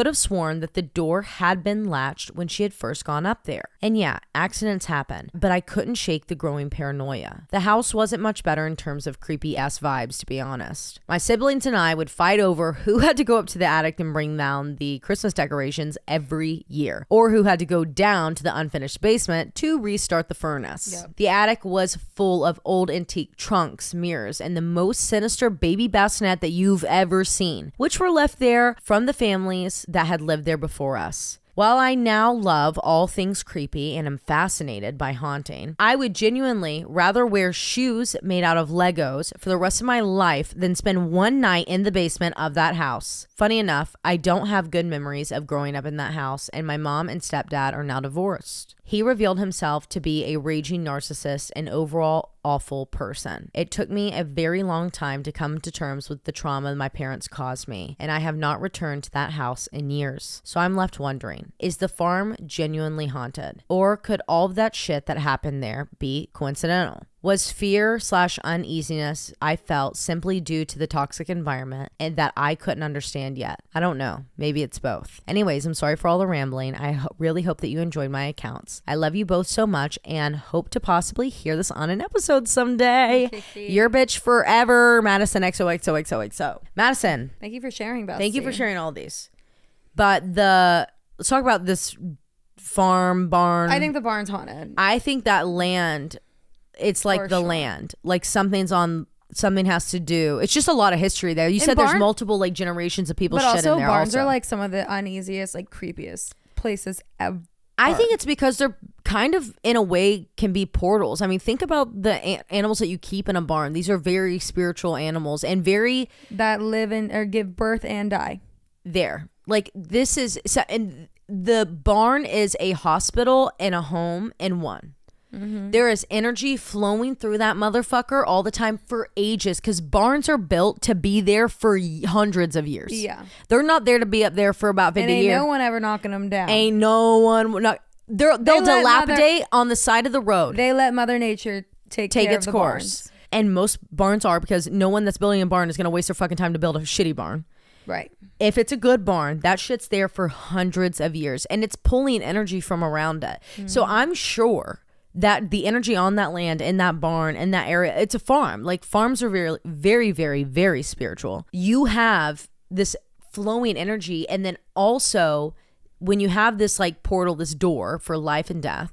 have sworn that the door had been latched when she had first gone up there. And yeah, accidents happen, but I couldn't shake the growing paranoia. The house wasn't much better in terms of creepy ass vibes, to be honest. My siblings and I would fight over who had to go up to the attic and bring down the Christmas decorations every year, or who had to go down to the unfinished basement to restart the furnace. Yep. The attic was full of old antique trunks, mirrors, and the most sinister baby bassinet that you've ever seen, which were left there from the families that had lived there before us. While I now love all things creepy and am fascinated by haunting, I would genuinely rather wear shoes made out of Legos for the rest of my life than spend one night in the basement of that house. Funny enough, I don't have good memories of growing up in that house, and my mom and stepdad are now divorced. He revealed himself to be a raging narcissist and overall awful person. It took me a very long time to come to terms with the trauma my parents caused me, and I have not returned to that house in years. So I'm left wondering, is the farm genuinely haunted? Or could all of that shit that happened there be coincidental? was fear/uneasiness I felt simply due to the toxic environment and that I couldn't understand yet. I don't know. Maybe it's both. Anyways, I'm sorry for all the rambling. I really hope that you enjoyed my accounts. I love you both so much and hope to possibly hear this on an episode someday. Your bitch forever, Madison XOXOXOXO. Madison. Thank you for sharing, Bestie. Thank you for sharing all these. But let's talk about this farm barn. I think the barn's haunted. I think that land... It's like the land, like something has to do. It's just a lot of history there. You said there's multiple like generations of people shit in there. But also barns are like some of the uneasiest, like creepiest places ever. I think it's because they're kind of in a way can be portals. I mean, think about the animals that you keep in a barn. These are very spiritual animals and that live in or give birth and die. There, like this is, and the barn is a hospital and a home in one. Mm-hmm. There is energy flowing through that motherfucker all the time for ages because barns are built to be there for hundreds of years. Yeah. They're not there to be up there for about 50 years. Ain't no one ever knocking them down. Ain't no one. They'll dilapidate on the side of the road. They let Mother Nature take care its of the course. Barns. And most barns are because no one that's building a barn is going to waste their fucking time to build a shitty barn. Right. If it's a good barn, that shit's there for hundreds of years and it's pulling energy from around it. Mm-hmm. So I'm sure that the energy on that land, in that barn, in that area, it's a farm. Like farms are very, very, very, very spiritual. You have this flowing energy. And then also when you have this like portal, this door for life and death,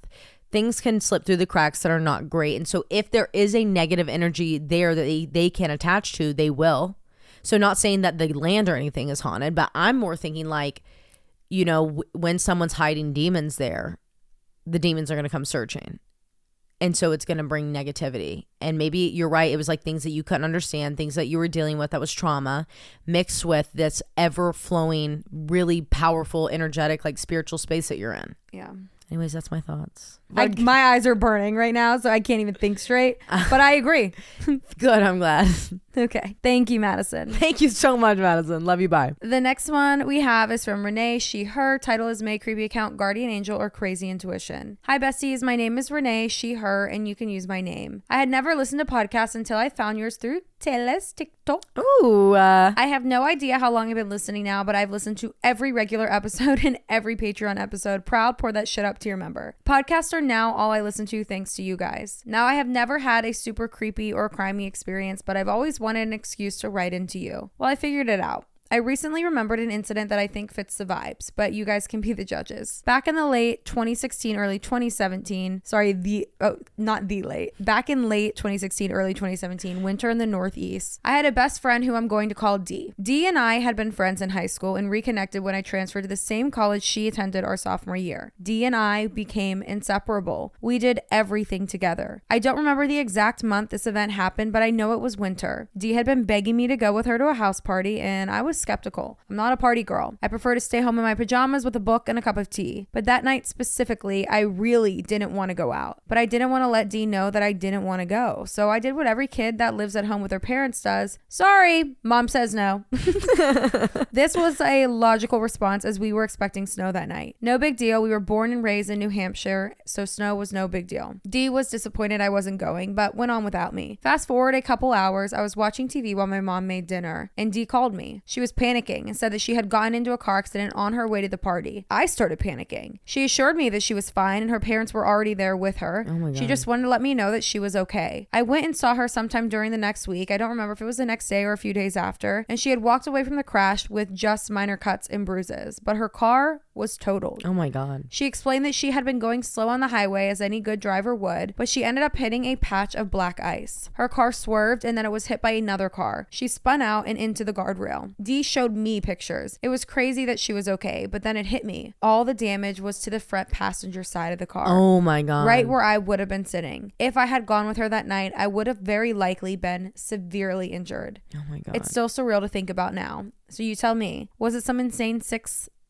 things can slip through the cracks that are not great. And so if there is a negative energy there that they can attach to, they will. So not saying that the land or anything is haunted, but I'm more thinking like, you know, when someone's hiding demons there, the demons are going to come searching. And so it's going to bring negativity. And maybe you're right. It was like things that you couldn't understand, things that you were dealing with that was trauma mixed with this ever flowing, really powerful, energetic, like spiritual space that you're in. Yeah. Anyways, that's my thoughts. My eyes are burning right now, so I can't even think straight. But I agree. Good. I'm glad. Okay. Thank you, Madison. Thank you so much, Madison. Love you. Bye. The next one we have is from Renee. She, her. Title is May Creepy Account, Guardian Angel, or Crazy Intuition. Hi, besties. My name is Renee. She, her, and you can use my name. I had never listened to podcasts until I found yours through TikTok. Ooh. I have no idea how long I've been listening now, but I've listened to every regular episode and every Patreon episode. Proud, pour that shit up to your member. Podcasts are now all I listen to thanks to you guys. Now I have never had a super creepy or crimey experience, but I've always wanted an excuse to write into you. Well, I figured it out. I recently remembered an incident that I think fits the vibes, but you guys can be the judges. Back in the late 2016, early 2017, back in late 2016, early 2017, winter in the Northeast, I had a best friend who I'm going to call D. D and I had been friends in high school and reconnected when I transferred to the same college she attended our sophomore year. D and I became inseparable. We did everything together. I don't remember the exact month this event happened, but I know it was winter. D had been begging me to go with her to a house party, and I was skeptical. I'm not a party girl. I prefer to stay home in my pajamas with a book and a cup of tea. But that night specifically, I really didn't want to go out. But I didn't want to let Dee know that I didn't want to go. So I did what every kid that lives at home with their parents does. Sorry, mom says no. This was a logical response as we were expecting snow that night. No big deal. We were born and raised in New Hampshire, so snow was no big deal. Dee was disappointed I wasn't going, but went on without me. Fast forward a couple hours, I was watching TV while my mom made dinner, and Dee called me. She was panicking and said that she had gotten into a car accident on her way to the party. I started panicking. She assured me that she was fine and her parents were already there with her. Oh my God. She just wanted to let me know that she was okay. I went and saw her sometime during the next week. I don't remember if it was the next day or a few days after, and she had walked away from the crash with just minor cuts and bruises, but her car was totaled. Oh my God. She explained that she had been going slow on the highway as any good driver would, but she ended up hitting a patch of black ice. Her car swerved and then it was hit by another car. She spun out and into the guardrail. Dee showed me pictures. It was crazy that she was okay, but then it hit me. All the damage was to the front passenger side of the car. Oh my God. Right where I would have been sitting. If I had gone with her that night, I would have very likely been severely injured. Oh my God. It's still surreal to think about now. So you tell me, was it some insane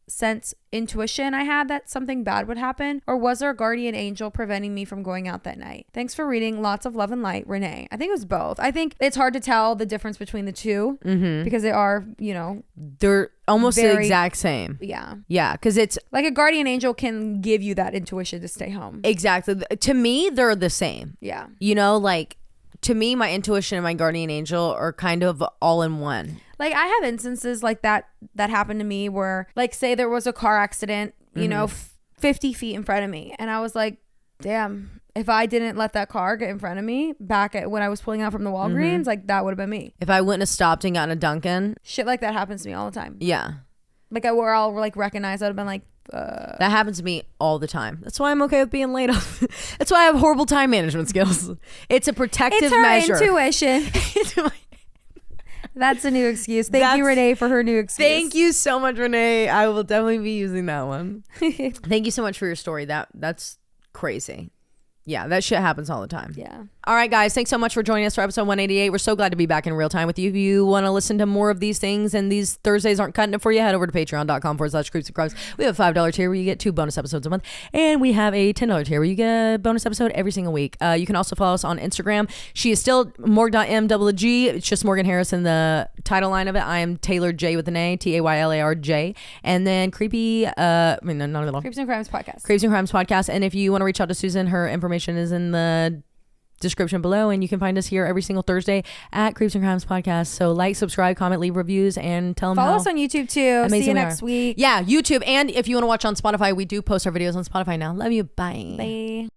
sense intuition I had that something bad would happen? Or was there a guardian angel preventing me from going out that night? Thanks for reading. Lots of love and light, Renee. I think it was both. I think it's hard to tell the difference between the two because they are, you know, they're almost the exact same. Yeah. Yeah. Because it's like a guardian angel can give you that intuition to stay home. Exactly. To me, they're the same. Yeah. You know, like to me, my intuition and my guardian angel are kind of all in one. Like I have instances like that happened to me where, like, say there was a car accident, you know, 50 feet in front of me. And I was like, damn, if I didn't let that car get in front of me back at when I was pulling out from the Walgreens, like that would have been me. If I wouldn't have stopped and gotten a Dunkin'. Shit like that happens to me all the time. Yeah. Like where I'll like recognize, I'd have been like, that happens to me all the time. That's why I'm okay with being late. That's why I have horrible time management skills. It's a protective measure. It's her intuition. That's a new excuse. Thank you, Renee, for her new excuse. Thank you so much, Renee. I will definitely be using that one. Thank you so much for your story. That's crazy. Yeah, that shit happens all the time. Yeah. All right, guys. Thanks so much for joining us for episode 188. We're so glad to be back in real time with you. If you want to listen to more of these things and these Thursdays aren't cutting it for you, head over to patreon.com/creeps and crimes. We have a $5 tier where you get 2 bonus episodes a month. And we have a $10 tier where you get a bonus episode every single week. You can also follow us on Instagram. She is still morg.m.g. It's just Morgan Harris in the title line of it. I am Taylor J with an A, TAYLARJ. And then Creepy, Creeps and Crimes Podcast. Creeps and Crimes Podcast. And if you want to reach out to Susan, her information is in the description below, and you can find us here every single Thursday at Creeps and Crimes Podcast. So like, subscribe, comment, leave reviews, and tell them follow us on YouTube too. See you next week. Yeah, YouTube. And if you want to watch on Spotify, we do post our videos on Spotify now. Love you. Bye.